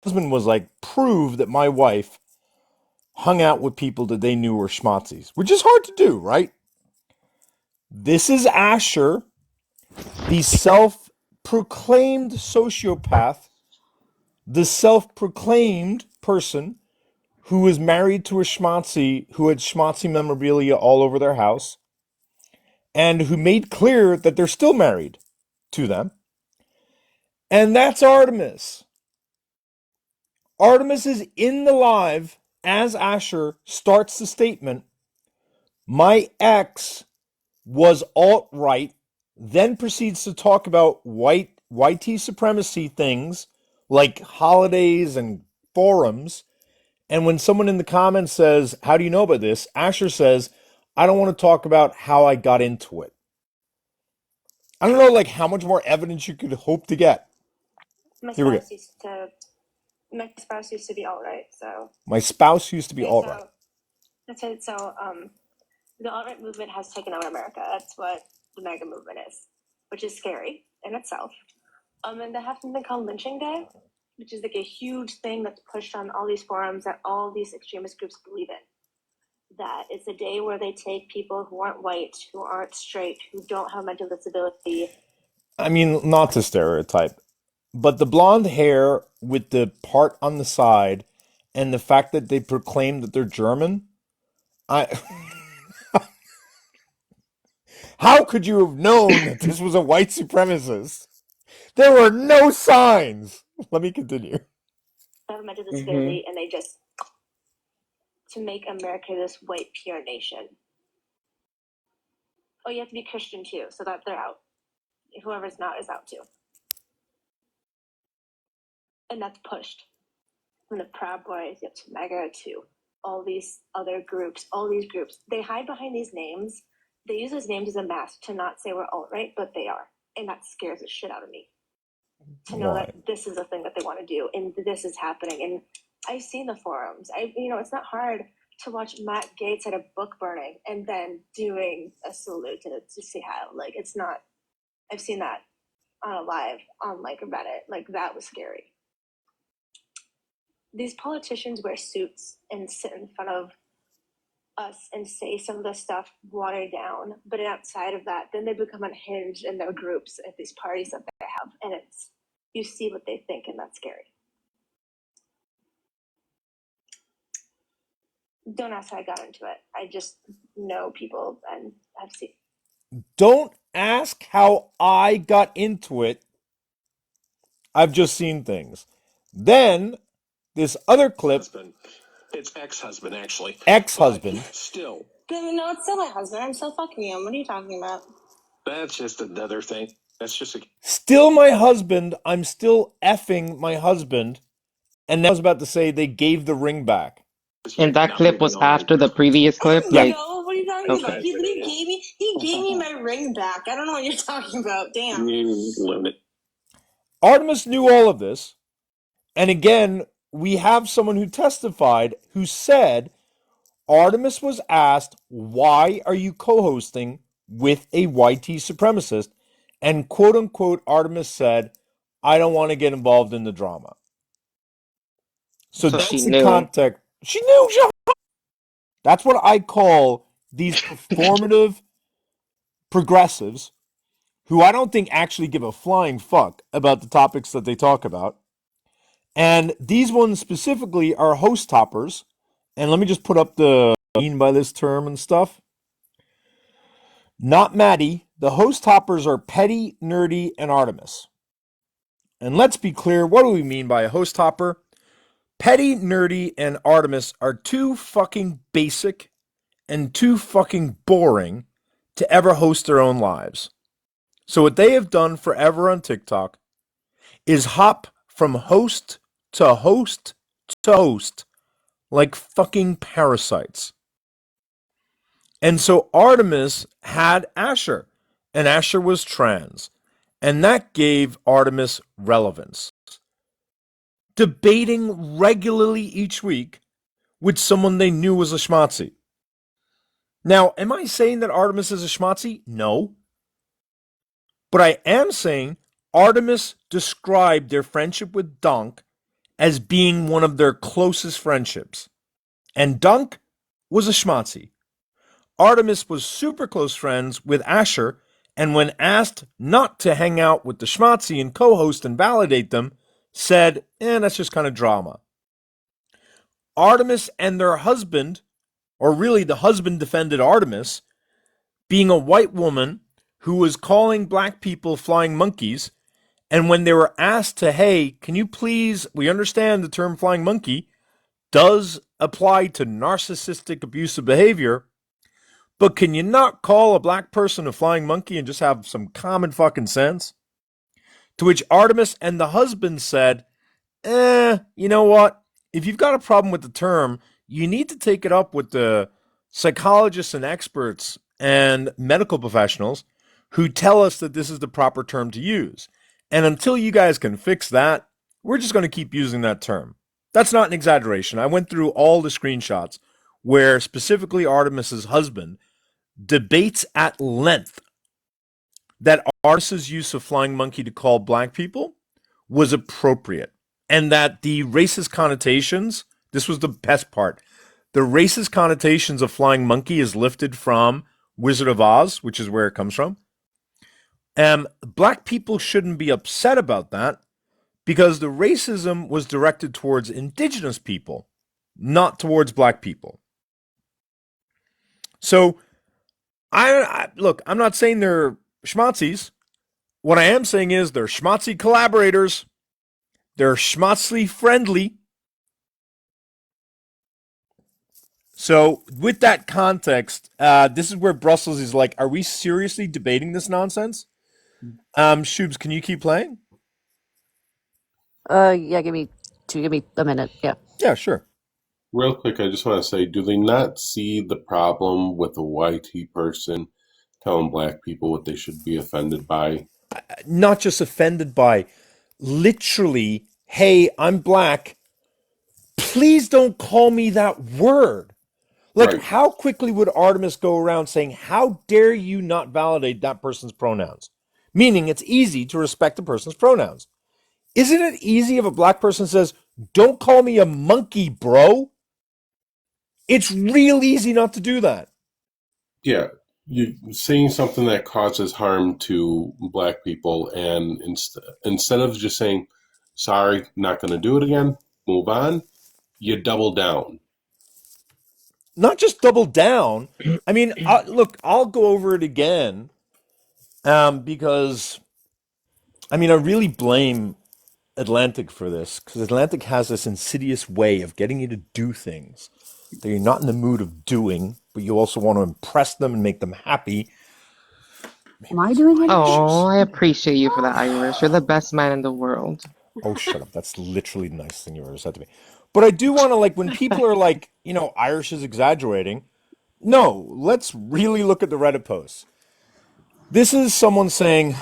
Husband was like, prove that my wife hung out with people that they knew were schmatzis, which is hard to do, right? This is Asher, the self-proclaimed sociopath, the self-proclaimed person who was married to a schmatzi who had schmatzi memorabilia all over their house and who made clear that they're still married to them. And that's Artemis. Artemis is in the live as Asher starts the statement, my ex was alt-right, then proceeds to talk about YT supremacy things like holidays and forums. And when someone in the comments says, how do you know about this? Asher says, I don't want to talk about how I got into it. I don't know like how much more evidence you could hope to get. Here we go. My spouse used to be alt-right, so. My spouse used to be Okay, alt-right. so that's it. So, the alt-right movement has taken over America. That's what the MAGA movement is, which is scary in itself. And they have something called Lynching Day, which is like a huge thing that's pushed on all these forums that all these extremist groups believe in. That it's a day where they take people who aren't white, who aren't straight, who don't have mental disability. I mean, not to stereotype, but the blonde hair with the part on the side and the fact that they proclaim that they're German, I how could you have known that this was a white supremacist? There were no signs. Let me continue. Have mental disability, and they just to make America this white pure nation. Oh, you have to be Christian too, so that they're out. Whoever's not is out too. And that's pushed from the Proud Boys up to MAGA to all these other groups, all these groups. They hide behind these names. They use those names as a mask to not say we're alt-right, but they are. And that scares the shit out of me. To know Why? that this is a thing that they want to do and this is happening. And I've seen the forums. It's not hard to watch Matt Gaetz at a book burning and then doing a salute to see how, like, it's not, I've seen that on a live on like Reddit. Like, that was scary. These politicians wear suits and sit in front of us and say some of the stuff watered down, but outside of that, then they become unhinged in their groups at these parties that they have, and it's you see what they think, and that's scary. Don't ask how I got into it. I just know people and I've seen. Don't ask how I got into it. I've just seen things. Then this other clip. It's ex-husband, actually. Ex-husband. But still. No, it's still my husband. I'm still fucking him. What are you talking about? That's just another thing. That's just a... Still my husband. I'm still effing my husband. And I was about to say they gave the ring back. And that clip was after the previous clip? Yeah. No, what are you talking about? He gave me my ring back. I don't know what you're talking about. Damn. Artemis knew all of this. And again, we have someone who testified who said Artemis was asked, why are you co-hosting with a YT supremacist? And quote unquote, Artemis said, I don't want to get involved in the drama. So that's she the knew. context. She knew. That's what I call these performative progressives who I don't think actually give a flying fuck about the topics that they talk about. And these ones specifically are host toppers. And let me just put up the mean by this term and stuff. Not Maddie. The host toppers are Petty, Nerdy, and Artemis. And let's be clear, what do we mean by a host topper? Petty, Nerdy, and Artemis are too fucking basic and too fucking boring to ever host their own lives. So what they have done forever on TikTok is hop from host to host to host like fucking parasites. And so Artemis had Asher, and Asher was trans, and that gave Artemis relevance. Debating regularly each week with someone they knew was a schmatzi. Now, am I saying that Artemis is a schmatzi? No. But I am saying Artemis described their friendship with Dunk as being one of their closest friendships. And Dunk was a schmatzi. Artemis was super close friends with Asher, and when asked not to hang out with the schmatzi and co-host and validate them, said, that's just kind of drama. Artemis and their husband, or really the husband defended Artemis, being a white woman who was calling black people flying monkeys, and when they were asked to, hey, can you please, we understand the term flying monkey does apply to narcissistic abusive behavior, but can you not call a black person a flying monkey and just have some common fucking sense? To which Artemis and the husband said, you know what? If you've got a problem with the term, you need to take it up with the psychologists and experts and medical professionals who tell us that this is the proper term to use. And until you guys can fix that, we're just going to keep using that term. That's not an exaggeration. I went through all the screenshots where specifically Artemis's husband debates at length that Artemis's use of flying monkey to call black people was appropriate, and that the racist connotations, this was the best part, the racist connotations of flying monkey is lifted from Wizard of Oz, which is where it comes from. Black people shouldn't be upset about that because the racism was directed towards indigenous people, not towards black people. So, look, I'm not saying they're schmazzies. What I am saying is they're schmazzy collaborators. They're schmazzy friendly. So, with that context, this is where Brussels is like, are we seriously debating this nonsense? Shubes, can you keep playing? Yeah, give me a minute. Yeah. Yeah, sure. Real quick, I just want to say, do they not see the problem with a white person telling black people what they should be offended by? Not just offended by, literally, hey, I'm black. Please don't call me that word. Like, Right. how quickly would Artemis go around saying, how dare you not validate that person's pronouns? Meaning it's easy to respect a person's pronouns. Isn't it easy if a black person says, don't call me a monkey, bro? It's real easy not to do that. Yeah, you're saying something that causes harm to black people, and instead of just saying, sorry, not going to do it again, move on, you double down. Not just double down. I mean, look, I'll go over it again because, I mean, I really blame Atlantic for this because Atlantic has this insidious way of getting you to do things that you're not in the mood of doing, but you also want to impress them and make them happy. Am I doing it? Oh, I appreciate you for that, Irish. You're the best man in the world. Oh, shut up. That's literally the nicest thing you ever said to me. But I do want to, like, when people are like, Irish is exaggerating, no, let's really look at the Reddit posts. This is someone saying,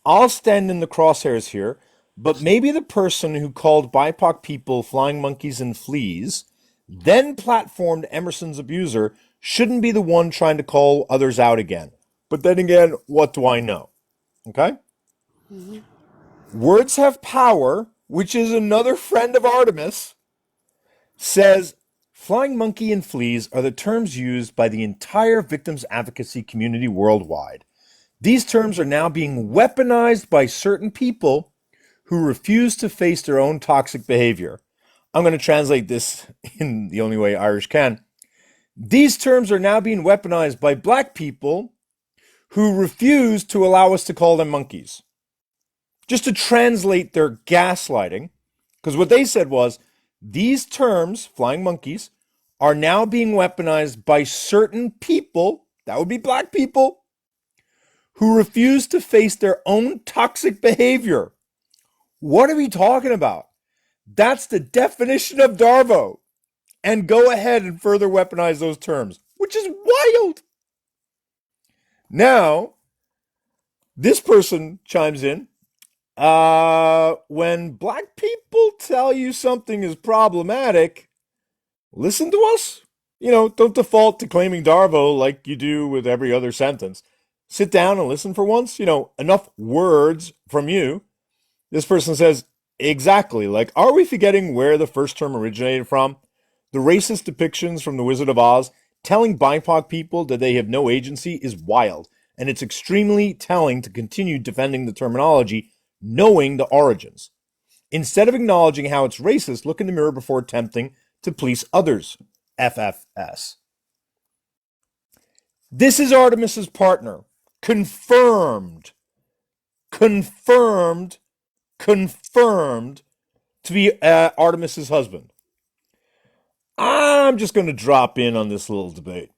I'll stand in the crosshairs here, but maybe the person who called BIPOC people flying monkeys and fleas, then platformed Emerson's abuser, shouldn't be the one trying to call others out again. But then again, what do I know? Okay? Mhm. Words Have Power, which is another friend of Artemis, says flying monkey and fleas are the terms used by the entire victims advocacy community worldwide. These terms are now being weaponized by certain people who refuse to face their own toxic behavior. I'm going to translate this in the only way Irish can. These terms are now being weaponized by black people who refuse to allow us to call them monkeys. Just to translate their gaslighting, because what they said was these terms, flying monkeys, are now being weaponized by certain people, that would be black people, who refuse to face their own toxic behavior. What are we talking about? That's the definition of Darvo. And go ahead and further weaponize those terms, which is wild. Now, this person chimes in. When black people tell you something is problematic, listen to us. Don't default to claiming Darvo like you do with every other sentence. Sit down and listen for once. Enough words from you. This person says, exactly. Like, are we forgetting where the first term originated from? The racist depictions from The Wizard of Oz telling BIPOC people that they have no agency is wild, and it's extremely telling to continue defending the terminology, knowing the origins. Instead of acknowledging how it's racist, look in the mirror before attempting to police others. FFS. This is Artemis's partner. Confirmed. Confirmed to be Artemis's husband. I'm just going to drop in on this little debate.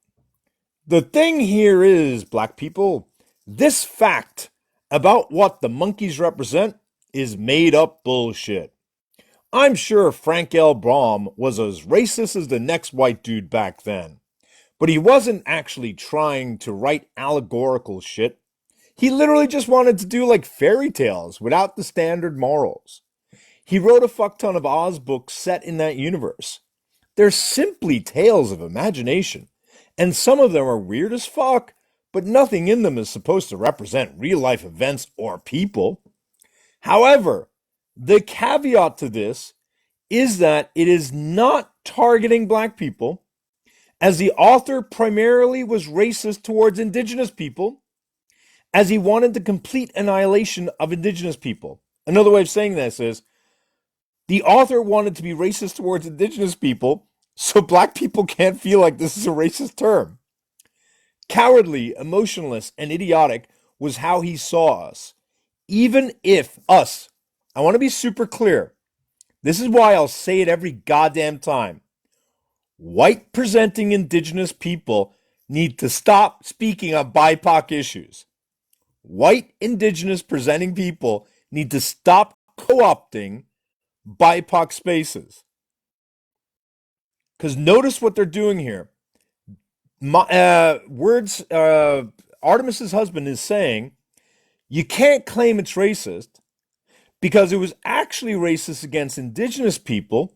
The thing here is, black people, this fact about what the monkeys represent is made up bullshit. I'm sure Frank L. Baum was as racist as the next white dude back then, but he wasn't actually trying to write allegorical shit. He literally just wanted to do like fairy tales without the standard morals. He wrote a fuck ton of Oz books set in that universe. They're simply tales of imagination, and some of them are weird as fuck, but nothing in them is supposed to represent real life events or people. However, the caveat to this is that it is not targeting black people, as the author primarily was racist towards indigenous people, as he wanted the complete annihilation of indigenous people. Another way of saying this is the author wanted to be racist towards indigenous people so black people can't feel like this is a racist term. Cowardly, emotionless, and idiotic was how he saw us. Even if us, I want to be super clear. This is why I'll say it every goddamn time. White presenting indigenous people need to stop speaking on BIPOC issues. White indigenous presenting people need to stop co-opting BIPOC spaces. Because notice what they're doing here. Artemis's husband is saying, you can't claim it's racist because it was actually racist against indigenous people.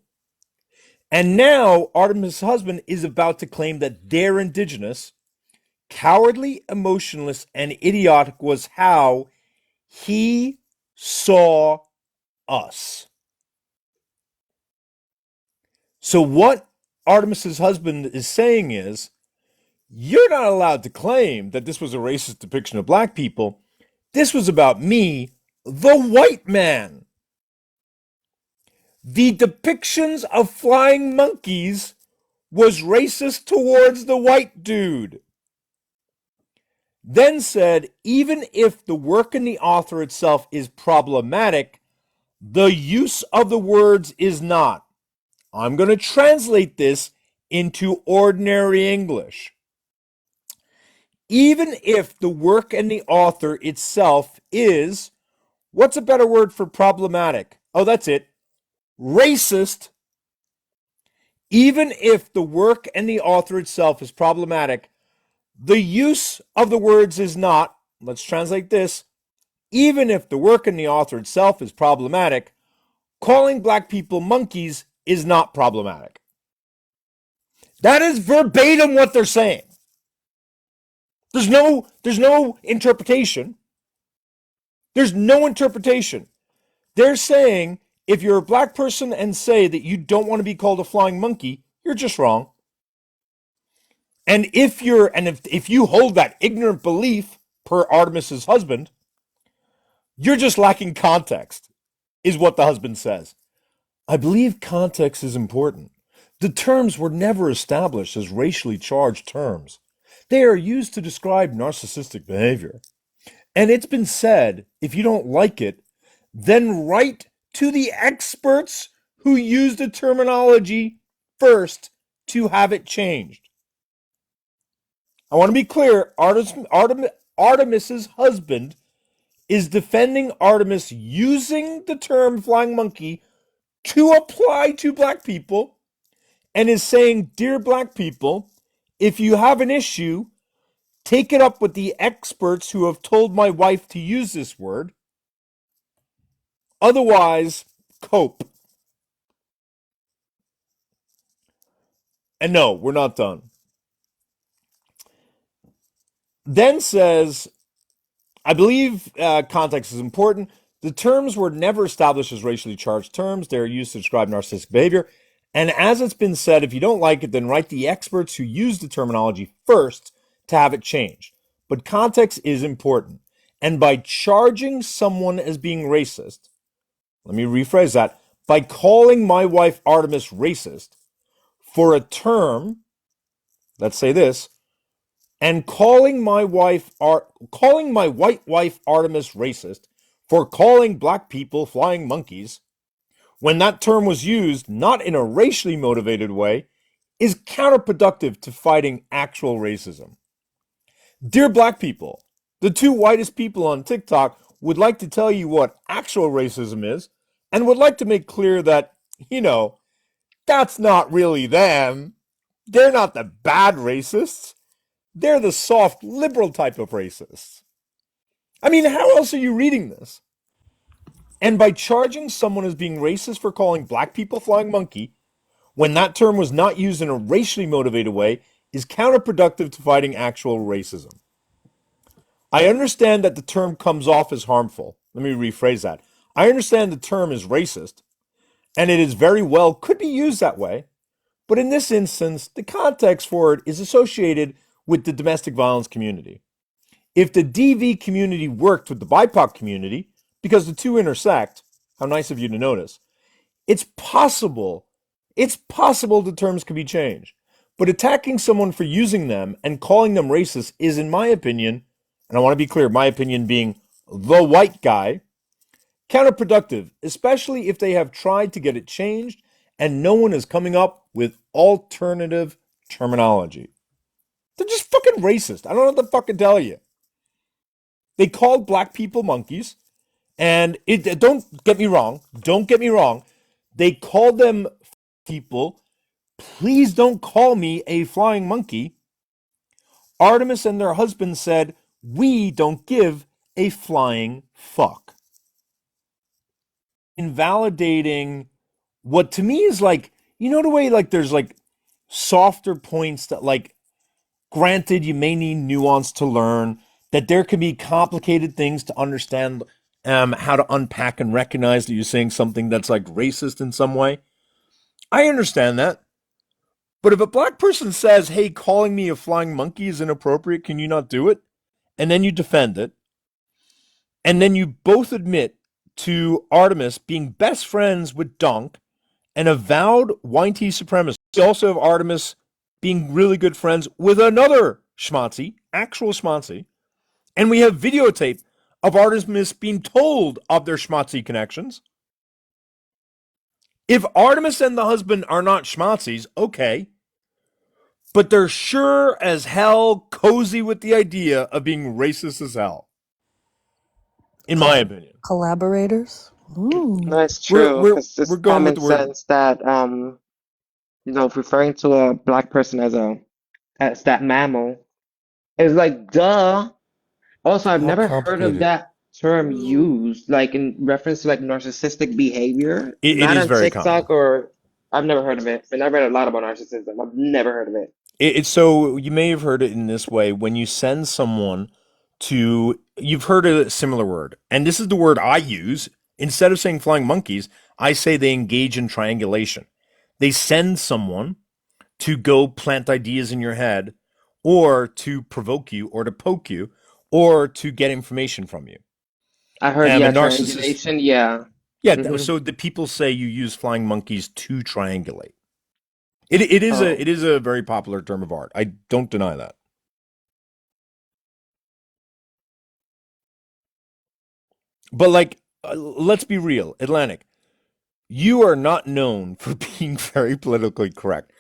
And now Artemis's husband is about to claim that they're indigenous. Cowardly, emotionless, and idiotic was how he saw us. So what Artemis's husband is saying is, you're not allowed to claim that this was a racist depiction of black people. This was about me, the white man. The depictions of flying monkeys was racist towards the white dude. Then said, even if the work in the author itself is problematic, the use of the words is not. I'm going to translate this into ordinary English. Even if the work and the author itself is, what's a better word for problematic? Oh, that's it. Racist. Even if the work and the author itself is problematic, the use of the words is not. Let's translate this. Even if the work and the author itself is problematic, calling black people monkeys is not problematic. That is verbatim what they're saying. There's no interpretation. There's no interpretation. They're saying if you're a black person and say that you don't want to be called a flying monkey, you're just wrong. And if you hold that ignorant belief, per Artemis's husband, you're just lacking context, is what the husband says. I believe context is important. The terms were never established as racially charged terms. They are used to describe narcissistic behavior. And it's been said, if you don't like it, then write to the experts who use the terminology first to have it changed. I want to be clear, Artemis's husband is defending Artemis using the term flying monkey to apply to black people and is saying, dear black people, if you have an issue, take it up with the experts who have told my wife to use this word. Otherwise, cope. And no, we're not done. Then says, I believe context is important. The terms were never established as racially charged terms. They are used to describe narcissistic behavior. And as it's been said, if you don't like it, then write the experts who use the terminology first to have it changed. But context is important. And by charging someone as being racist, let me rephrase that, by calling my wife Artemis racist for a term, let's say this, and calling my white wife Artemis racist for calling black people flying monkeys, when that term was used not in a racially motivated way, is counterproductive to fighting actual racism. Dear black people, the two whitest people on TikTok would like to tell you what actual racism is and would like to make clear that, that's not really them. They're not the bad racists. They're the soft liberal type of racists. I mean, how else are you reading this? And by charging someone as being racist for calling black people flying monkey, when that term was not used in a racially motivated way, is counterproductive to fighting actual racism. I understand that the term comes off as harmful. Let me rephrase that. I understand the term is racist, and it is very well could be used that way, but in this instance, the context for it is associated with the domestic violence community. If the DV community worked with the BIPOC community, because the two intersect, how nice of you to notice, it's possible, the terms could be changed. But attacking someone for using them and calling them racist is, in my opinion, and I want to be clear, my opinion being the white guy, counterproductive, especially if they have tried to get it changed and no one is coming up with alternative terminology. They're just fucking racist. I don't know what to fucking tell you. They called black people monkeys, and it don't get me wrong. Don't get me wrong. They called them people. Please don't call me a flying monkey. Artemis and their husband said, we don't give a flying fuck. Invalidating what to me is like, you know, the way like there's like softer points that like, granted, you may need nuance to learn, that there can be complicated things to understand, how to unpack and recognize that you're saying something that's like racist in some way. I understand that. But if a black person says, hey, calling me a flying monkey is inappropriate, can you not do it? And then you defend it. And then you both admit to Artemis being best friends with Dunk, an avowed white supremacist. You also have Artemis being really good friends with another schmatzi, actual schmatzi. And we have videotape of Artemis being told of their schmatzi connections. If Artemis and the husband are not schmatzis, okay. But they're sure as hell cozy with the idea of being racist as hell. In my opinion. Collaborators? Ooh. That's We're true, we're because it's we're going with common the word. sense that referring to a black person as that mammal is like duh. Also, I've How never heard of complicated. that term used, like in reference to like narcissistic behavior. It Not is on very common. TikTok or I've never heard of it. And I read a lot about narcissism. I've never heard of it. It's so you may have heard it in this way when you send someone to, you've heard a similar word, and this is the word I use. Instead of saying flying monkeys, I say they engage in triangulation. They send someone to go plant ideas in your head, or to provoke you, or to poke you, or to get information from you. I heard, A yeah, narcissist, triangulation. Yeah. yeah. Hmm. So the people say you use flying monkeys to triangulate. It is Oh. a very popular term of art. I don't deny that. But like, let's be real, Atlantic. You are not known for being very politically correct.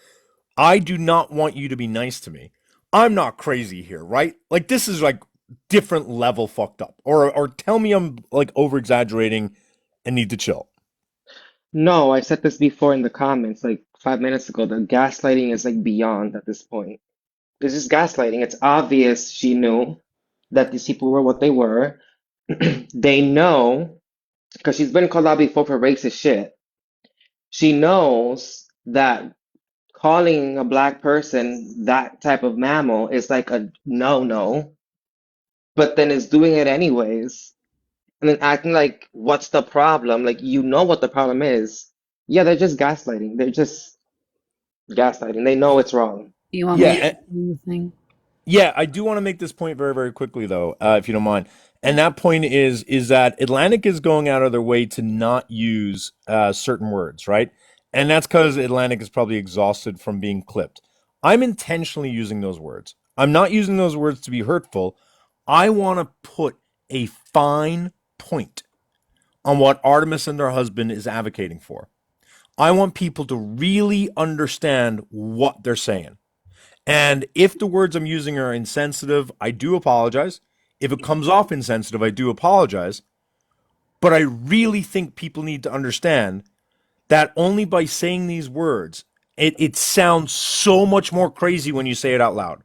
I do not want you to be nice to me. I'm not crazy here, right? Like this is like different level fucked up. Or tell me I'm like over exaggerating and need to chill. No, I said this before in the comments like 5 minutes ago. The gaslighting is like beyond at this point. This is gaslighting. It's obvious she knew that these people were what they were. They know because she's been called out before for racist shit. She knows that calling a black person that type of mammal is like a no-no, but then is doing it anyways. And then acting like, what's the problem? Like, you know what the problem is. Yeah, they're just gaslighting. They're just gaslighting. They know it's wrong. You want me to Yeah, do the thing? yeah, I do want to make this point very, very quickly, though, if you don't mind. And that point is that Atlantic is going out of their way to not use certain words, right? And that's because Atlantic is probably exhausted from being clipped. I'm intentionally using those words. I'm not using those words to be hurtful. I want to put a fine point on what Artemis and her husband is advocating for. I want people to really understand what they're saying. And if the words I'm using are insensitive, I do apologize. If it comes off insensitive, I do apologize. But I really think people need to understand that only by saying these words, it sounds so much more crazy when you say it out loud.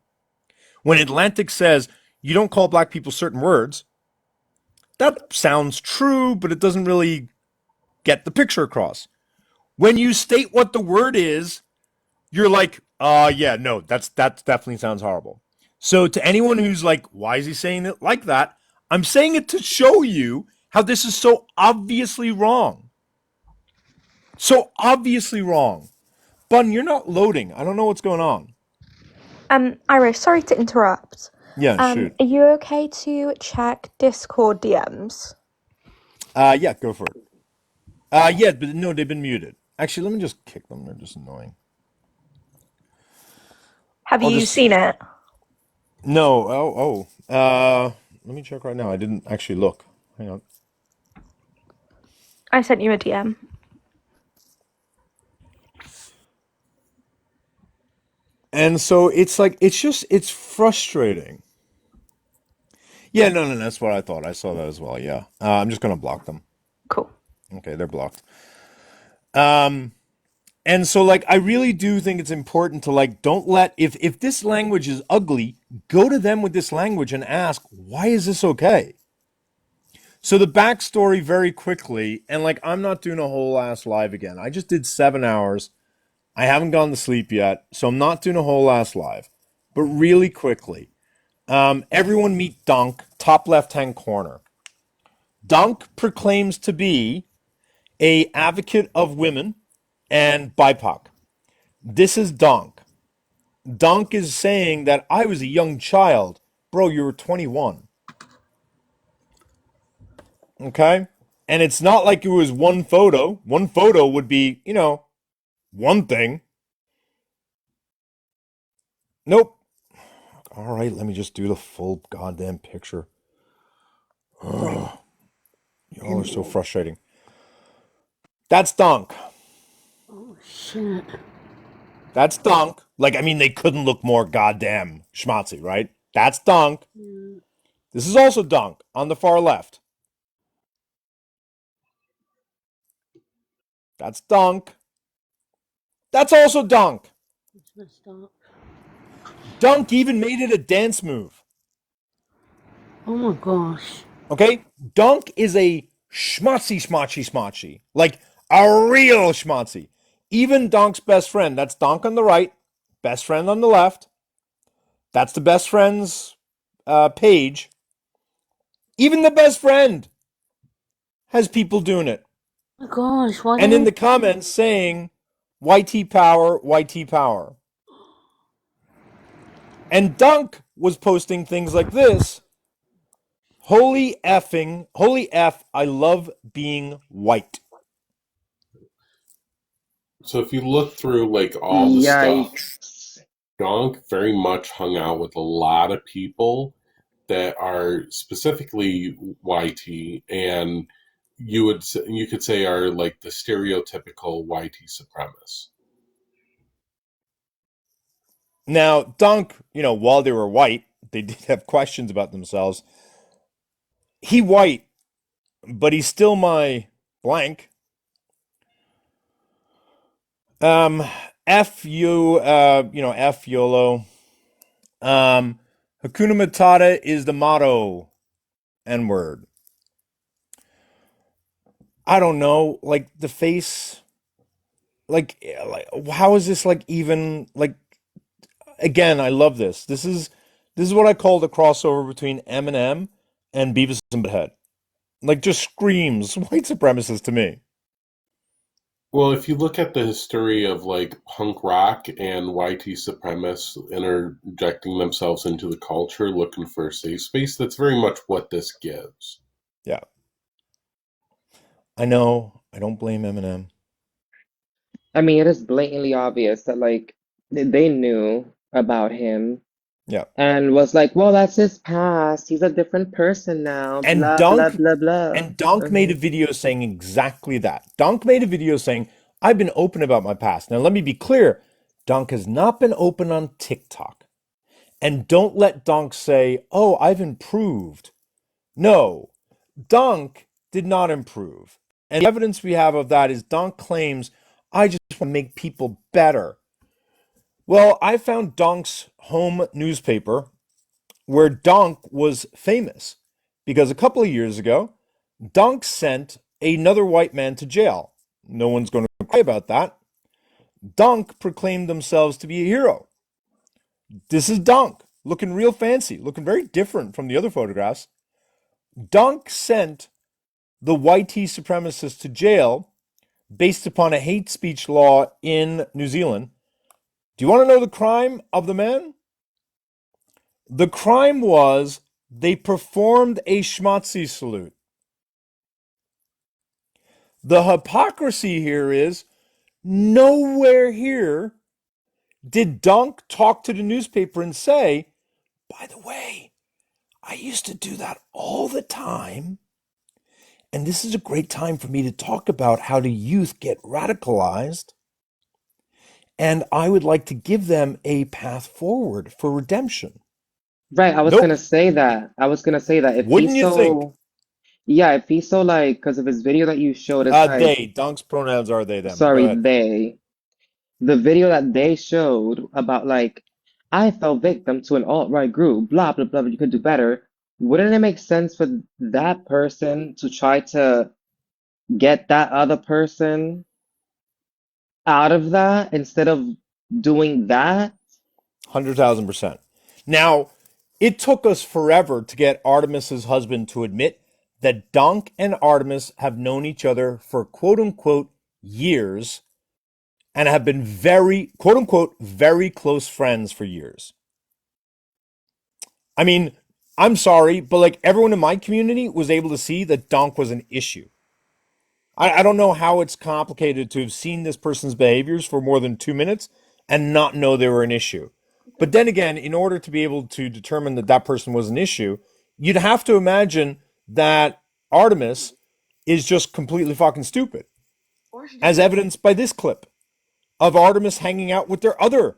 When Atlantic says, you don't call black people certain words, that sounds true, but it doesn't really get the picture across. When you state what the word is, you're like, yeah, no, that definitely sounds horrible. So to anyone who's like, why is he saying it like that? I'm saying it to show you how this is so obviously wrong. So obviously wrong. Bun, you're not loading. I don't know what's going on. Iris, sorry to interrupt. Yeah, shoot. Are you okay to check Discord DMs? Yeah, go for it. Yeah, but no, they've been muted. Actually, let me just kick them. They're just annoying. Have I'll you just seen it? no. Let me check right now. I didn't actually look. Hang on. I sent you a DM. And so it's like it's frustrating. Yeah, no, that's what I thought. I saw that as well. Yeah, I'm just gonna block them. Cool. Okay, they're blocked. And so like I really do think it's important to like don't let if this language is ugly, go to them with this language and ask why is this okay. So the backstory very quickly, and like I'm not doing a whole ass live again. I just did 7 hours. I haven't gone to sleep yet, so I'm not doing a whole ass live. But really quickly, everyone meet Dunk, top left hand corner. Dunk proclaims to be a advocate of women and BIPOC. This is Dunk. Dunk is saying that I was a young child. Bro, you were 21. Okay? And it's not like it was one photo. One photo would be, one thing. Nope. All right, let me just do the full goddamn picture. Ugh, y'all are so frustrating. That's Dunk. Oh shit. That's Dunk. Like, I mean, they couldn't look more goddamn schmatzy, right? That's Dunk. This is also Dunk on the far left. That's Dunk. That's also Dunk. It's messed up. Dunk even made it a dance move. Oh my gosh. Okay? Dunk is a schmatzy. Like a real schmatzy. Even Dunk's best friend, that's Dunk on the right, best friend on the left. That's the best friend's page. Even the best friend has people doing it. Oh my gosh, why And in didn't the comments saying, YT power, YT power. And Dunk was posting things like this. Holy F, I love being white. So if you look through like all the stuff, Yikes. Donk very much hung out with a lot of people that are specifically YT, and you could say are like the stereotypical YT supremacists. Now, Dunk, while they were white, they did have questions about themselves. He white, but he's still my blank. Um, F you, F YOLO. Hakuna Matata is the motto. N word. I don't know, like the face, like how is this like even like again? I love this. This is what I call the crossover between Eminem and Beavis and Butthead. Like just screams white supremacist to me. Well, if you look at the history of like punk rock and YT supremacists interjecting themselves into the culture looking for a safe space, that's very much what this gives. Yeah, I know. I don't blame Eminem. I mean, it is blatantly obvious that like they knew about him Yeah, and was like, well, that's his past. He's a different person now. and Blah blah Dunk blah blah. and Dunk made a video saying exactly that. Dunk made a video saying, "I've been open about my past." Now let me be clear. Dunk has not been open on TikTok. And don't let Dunk say, "Oh, I've improved." No, Dunk did not improve. And the evidence we have of that is Dunk claims, "I just want to make people better." Well, I found Dunk's home newspaper where Dunk was famous. because a couple of years ago, Dunk sent another white man to jail. No one's going to cry about that. Dunk proclaimed themselves to be a hero. This is Dunk, looking real fancy, looking very different from the other photographs. Dunk sent the YT supremacists to jail based upon a hate speech law in New Zealand. Do you want to know the crime of the man? The crime was they performed a schmatzi salute. The hypocrisy here is nowhere here did Dunk talk to the newspaper and say, by the way, I used to do that all the time. And this is a great time for me to talk about how the youth get radicalized. And I would like to give them a path forward for redemption. Right, I was Nope. gonna say that. I was gonna say that if Wouldn't he's you think? so, yeah, if he's so like, because of his video that you showed, it's like, They. Dunk's pronouns are they, them. But go sorry, ahead. they, the video that they showed about like, I fell victim to an alt-right group, blah, blah, blah, but you could do better. Wouldn't it make sense for that person to try to get that other person out of that instead of doing that? 100,000%. Now, it took us forever to get Artemis's husband to admit that Dunk and Artemis have known each other for quote unquote years and have been very, quote unquote, very close friends for years. I mean, I'm sorry, but like everyone in my community was able to see that Dunk was an issue. I don't know how it's complicated to have seen this person's behaviors for more than 2 minutes and not know they were an issue. But then again, in order to be able to determine that that person was an issue, you'd have to imagine that Artemis is just completely fucking stupid, as evidenced by this clip of Artemis hanging out with their other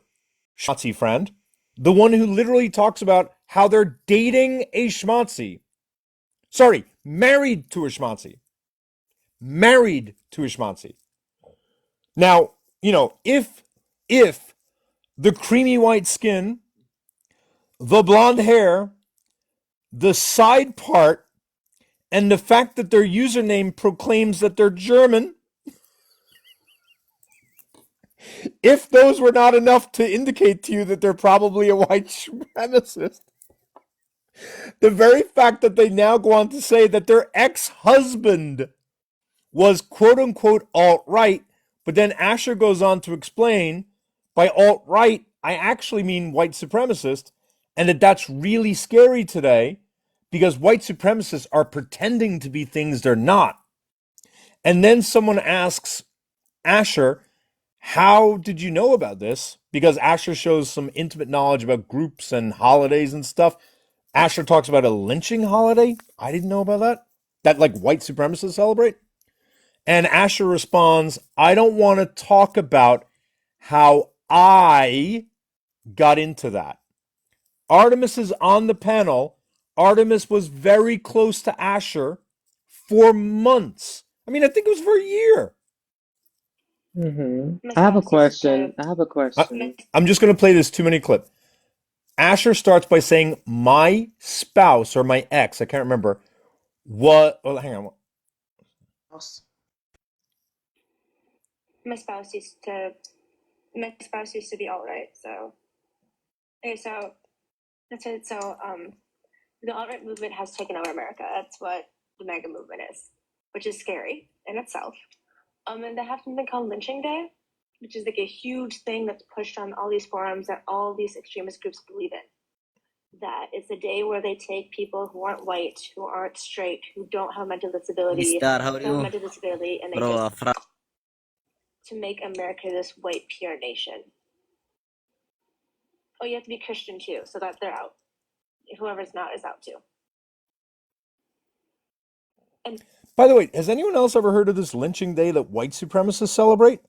schmatzi friend, the one who literally talks about how they're dating a schmatzi. Sorry, married to a schmatzi. Married to a schmatzi. Now, if the creamy white skin, the blonde hair, the side part, and the fact that their username proclaims that they're German, if those were not enough to indicate to you that they're probably a white supremacist, the very fact that they now go on to say that their ex-husband was quote unquote alt-right, but then Asher goes on to explain by alt-right, I actually mean white supremacist, and that's really scary today because white supremacists are pretending to be things they're not. And then someone asks Asher, how did you know about this? Because Asher shows some intimate knowledge about groups and holidays and stuff. Asher talks about a lynching holiday. I didn't know about that. That like white supremacists celebrate. And Asher responds, I don't want to talk about how I got into that. Artemis is on the panel. Artemis was very close to Asher for months. I mean, I think it was for a year. I have a question. I have a question. I'm just going to play this 2-minute clip. Asher starts by saying, my spouse or my ex, I can't remember, what, oh, hang on. My spouse used to be alt right. So okay, so that's it. So the alt right movement has taken over America. That's what the MAGA movement is, which is scary in itself. And they have something called Lynching Day, which is like a huge thing that's pushed on all these forums that all these extremist groups believe in. That it's a day where they take people who aren't white, who aren't straight, who don't have a mental disability, Mister, how are you? and they Bro, just to make America this white pure nation. Oh, you have to be Christian too, so that they're out. Whoever's not is out too. And By the way, has anyone else ever heard of this lynching day that white supremacists celebrate?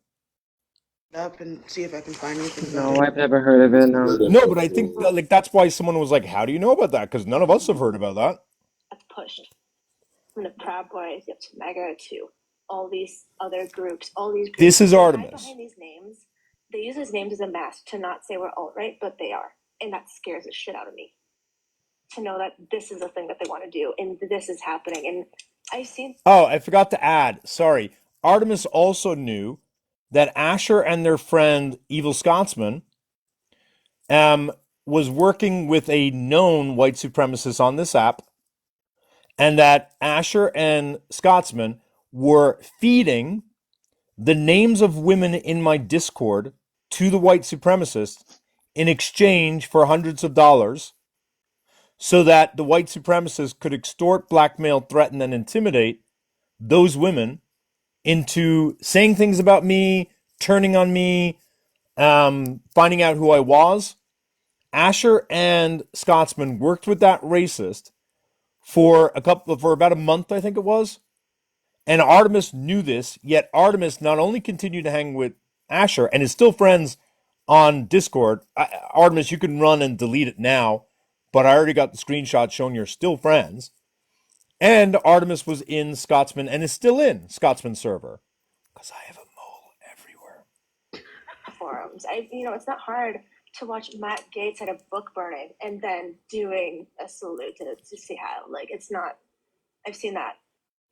Up and see if I can find anything about No, it. I've never heard of it, no. No, but I think that, like that's why someone was like, "How do you know about that?" Because none of us have heard about that. that's pushed from the Proud Boys up to MAGA to all these other groups, all these groups. This is They hide Artemis. behind these names. They use these names as a mask to not say we're alt right, but they are, and that scares the shit out of me. to know that this is a thing that they want to do and this is happening. And I've seen. Oh, I forgot to add. Sorry. Artemis also knew that Asher and their friend Evil Scotsman um, was working with a known white supremacist on this app, and that Asher and Scotsman were feeding the names of women in my Discord to the white supremacist in exchange for hundreds of dollars so that the white supremacists could extort, blackmail, threaten, and intimidate those women into saying things about me, turning on me, finding out who I was. Asher and Scotsman worked with that racist for about a month, I think it was. And Artemis knew this, yet Artemis not only continued to hang with Asher and is still friends on Discord. Artemis, you can run and delete it now, but I already got the screenshot showing you're still friends. And Artemis was in Scotsman and is still in Scotsman server. Because I have a mole everywhere. Forums. It's not hard to watch Matt Gates at a book burning and then doing a salute to see how, like, it's not. I've seen that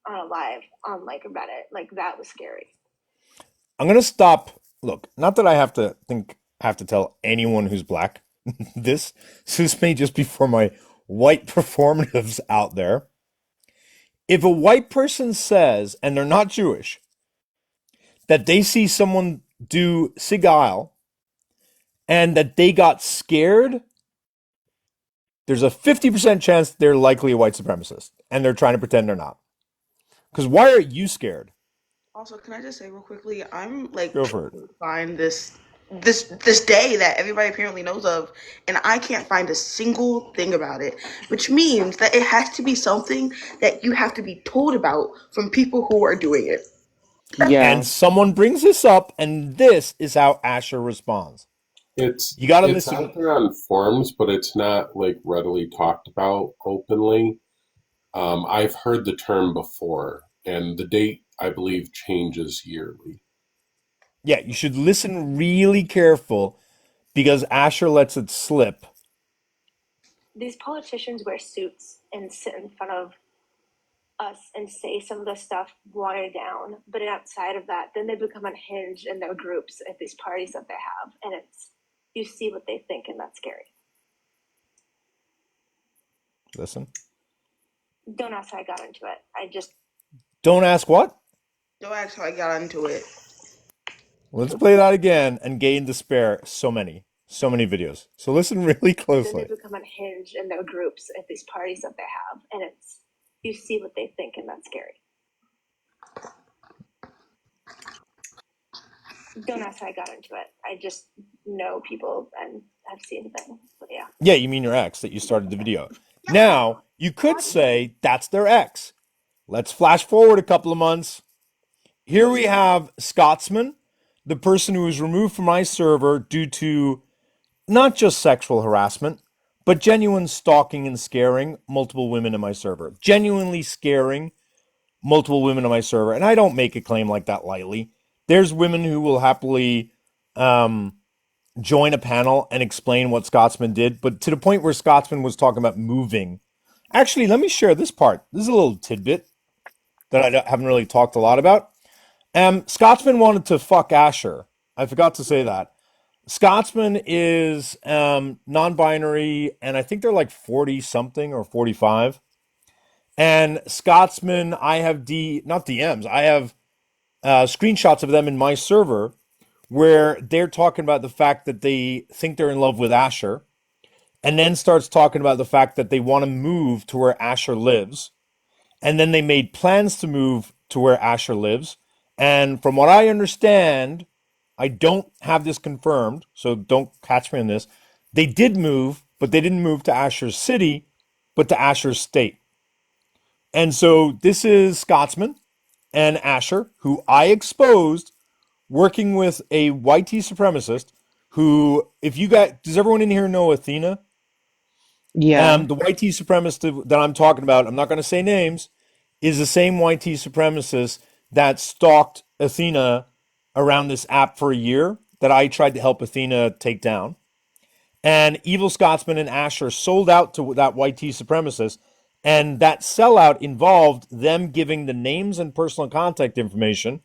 on a live on like Reddit. Like, that was scary. I'm gonna stop. Look, not that I have to tell anyone who's black this. So this may just be for my white performatives out there. If a white person says, and they're not Jewish, that they see someone do Sigil and that they got scared, there's a 50% chance they're likely a white supremacist and they're trying to pretend they're not. Because why are you scared? Also, can I just say real quickly, I'm like Go trying for it. to find this day that everybody apparently knows of, and I can't find a single thing about it, which means that it has to be something that you have to be told about from people who are doing it. And Yeah. someone brings this up, and this is how Asher responds. It's You got to it's listen. out there on forums, but it's not like readily talked about openly. I've heard the term before, and the date I believe changes yearly. Yeah, you should listen really careful because Asher lets it slip. These politicians wear suits and sit in front of us and say some of the stuff watered down, but outside of that, then they become unhinged in their groups at these parties that they have, and it's, you see what they think, and that's scary. Listen. Don't ask how I got into it. I just. Don't ask what? Don't ask how I got into it. Let's play that again and gain despair. So many videos. So listen really Then they closely. become unhinged in their groups at these parties that they have, and it's, you see what they think, and that's scary. Don't ask how I got into it. I just know people and have seen things. But yeah. Yeah, you mean your ex that you started the video. Now, you could say that's their ex. Let's flash forward a couple of months. Here we have Scotsman, the person who was removed from my server due to not just sexual harassment, but genuine stalking and scaring multiple women in my server. Genuinely scaring multiple women in my server. And I don't make a claim like that lightly. There's women who will happily join a panel and explain what Scotsman did, but to the point where Scotsman was talking about moving. Actually, let me share this part. This is a little tidbit that I haven't really talked a lot about. Scotsman wanted to fuck Asher. I forgot to say that. Scotsman is non-binary, and I think they're like 40 something or 45. And Scotsman, I have not DMs. I have screenshots of them in my server where they're talking about the fact that they think they're in love with Asher, and then starts talking about the fact that they want to move to where Asher lives, and then they made plans to move to where Asher lives. And from what I understand, I don't have this confirmed, so don't catch me on this. They did move, but they didn't move to Asher's city, but to Asher's state. And so this is Scotsman and Asher, who I exposed working with a YT supremacist who, if you guys, does everyone in here know Athena? Yeah. The YT supremacist that I'm talking about, I'm not going to say names, is the same YT supremacist that stalked Athena around this app for a year that I tried to help Athena take down. And Evil Scotsman and Asher sold out to that YT supremacist, and that sellout involved them giving the names and personal contact information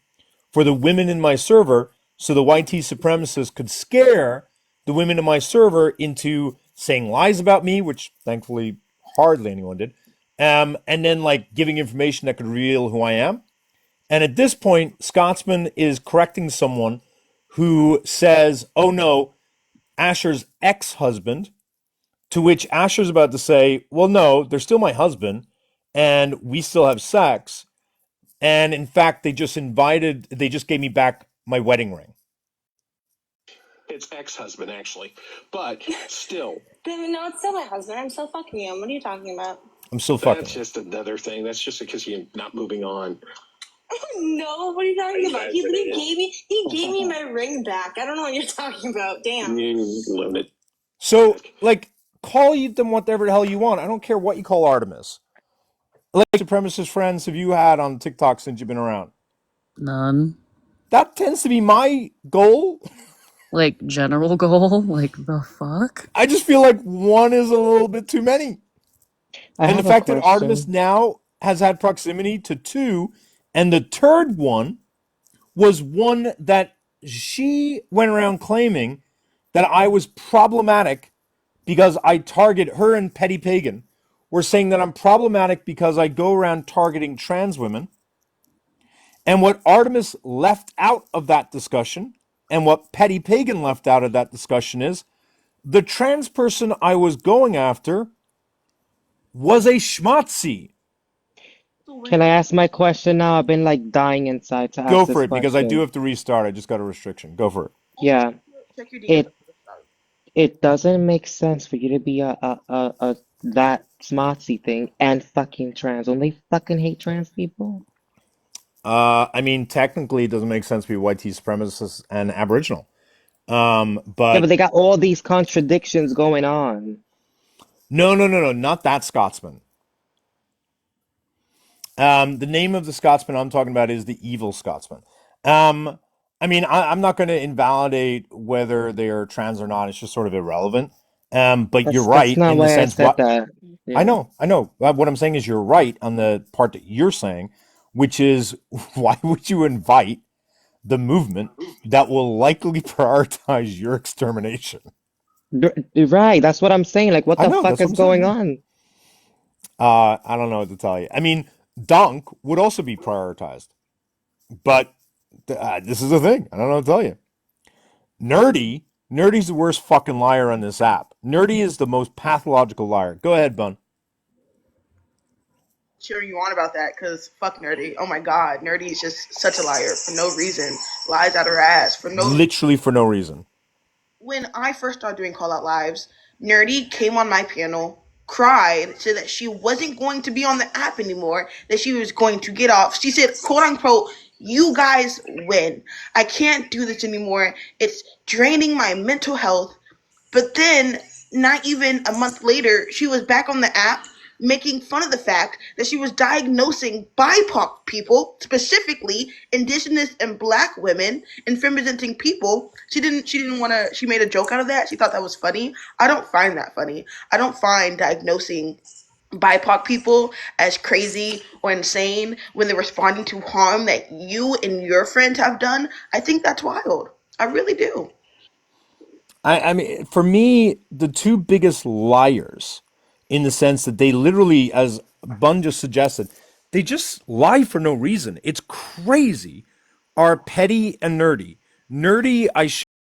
for the women in my server so the YT supremacists could scare the women in my server into saying lies about me, which thankfully hardly anyone did, and then like giving information that could reveal who I am. And at this point, Scotsman is correcting someone who says, oh no, Asher's ex-husband, to which Asher's about to say, well, no, they're still my husband, and we still have sex. And in fact, they just gave me back my wedding ring. It's ex-husband, actually. But still. No, it's still my husband. I'm still fucking him. What are you talking about? I'm still fucking That's him. just another thing. That's just because you're not moving on. No, what are you talking about? He gave me my ring back. I don't know what you're talking about. Damn. You limit. So, like, call them whatever the hell you want. I don't care what you call Artemis. Like, supremacist friends have you had on TikTok since you've been around? None. That tends to be my goal. Like, general goal? Like, the fuck? I just feel like one is a little bit too many. And the fact that Artemis now has had proximity to two, and the third one was one that she went around claiming that I was problematic because I target her, and Petty Pagan were saying that I'm problematic because I go around targeting trans women. And what Artemis left out of that discussion, and what Petty Pagan left out of that discussion, is the trans person I was going after was a schmatzi. Can I ask my question now? I've been like dying inside to ask Go this for it, because I do question. have to restart. I just got a restriction. Go for it. Yeah, it doesn't make sense for you to be a that smartsy thing and fucking trans. Don't they fucking hate trans people? I mean, technically, it doesn't make sense to be white supremacist and Aboriginal. Yeah, But but they got all these contradictions going on. no, not that Scotsman. The name of the Scotsman I'm talking about is the Evil Scotsman. I mean, I'm not going to invalidate whether they are trans or not. It's just sort of irrelevant. But you're That's right not in the why I sense said what that. I Yeah. know, I know. What I'm saying is you're right on the part that you're saying, which is why would you invite the movement that will likely prioritize your extermination? Right, that's what I'm saying. Like, what I the know, fuck that's what is I'm saying. going Yeah. on? I don't know what to tell you. I mean, Dunk would also be prioritized, but this is the thing. I don't know what to tell you. Nerdy's the worst fucking liar on this app. Nerdy is the most pathological liar. Go ahead, Bun. Cheering you on about that because fuck Nerdy. Oh my god, Nerdy is just such a liar for no reason. Lies out her ass for no. Literally for no reason. When I first started doing call out lives, Nerdy came on my panel, cried, said that she wasn't going to be on the app anymore, that she was going to get off. She said, quote unquote, you guys win. I can't do this anymore. It's draining my mental health. But then, not even a month later, she was back on the app making fun of the fact that she was diagnosing BIPOC people, specifically indigenous and black women and femme-presenting people. She didn't want to, she made a joke out of that. She thought that was funny. I don't find that funny. I don't find diagnosing BIPOC people as crazy or insane when they're responding to harm that you and your friends have done. I think that's wild. I really do. I mean, for me, the two biggest liars, in the sense that they literally, as Bun just suggested, they just lie for no reason. It's crazy. Are Petty and Nerdy. Nerdy, I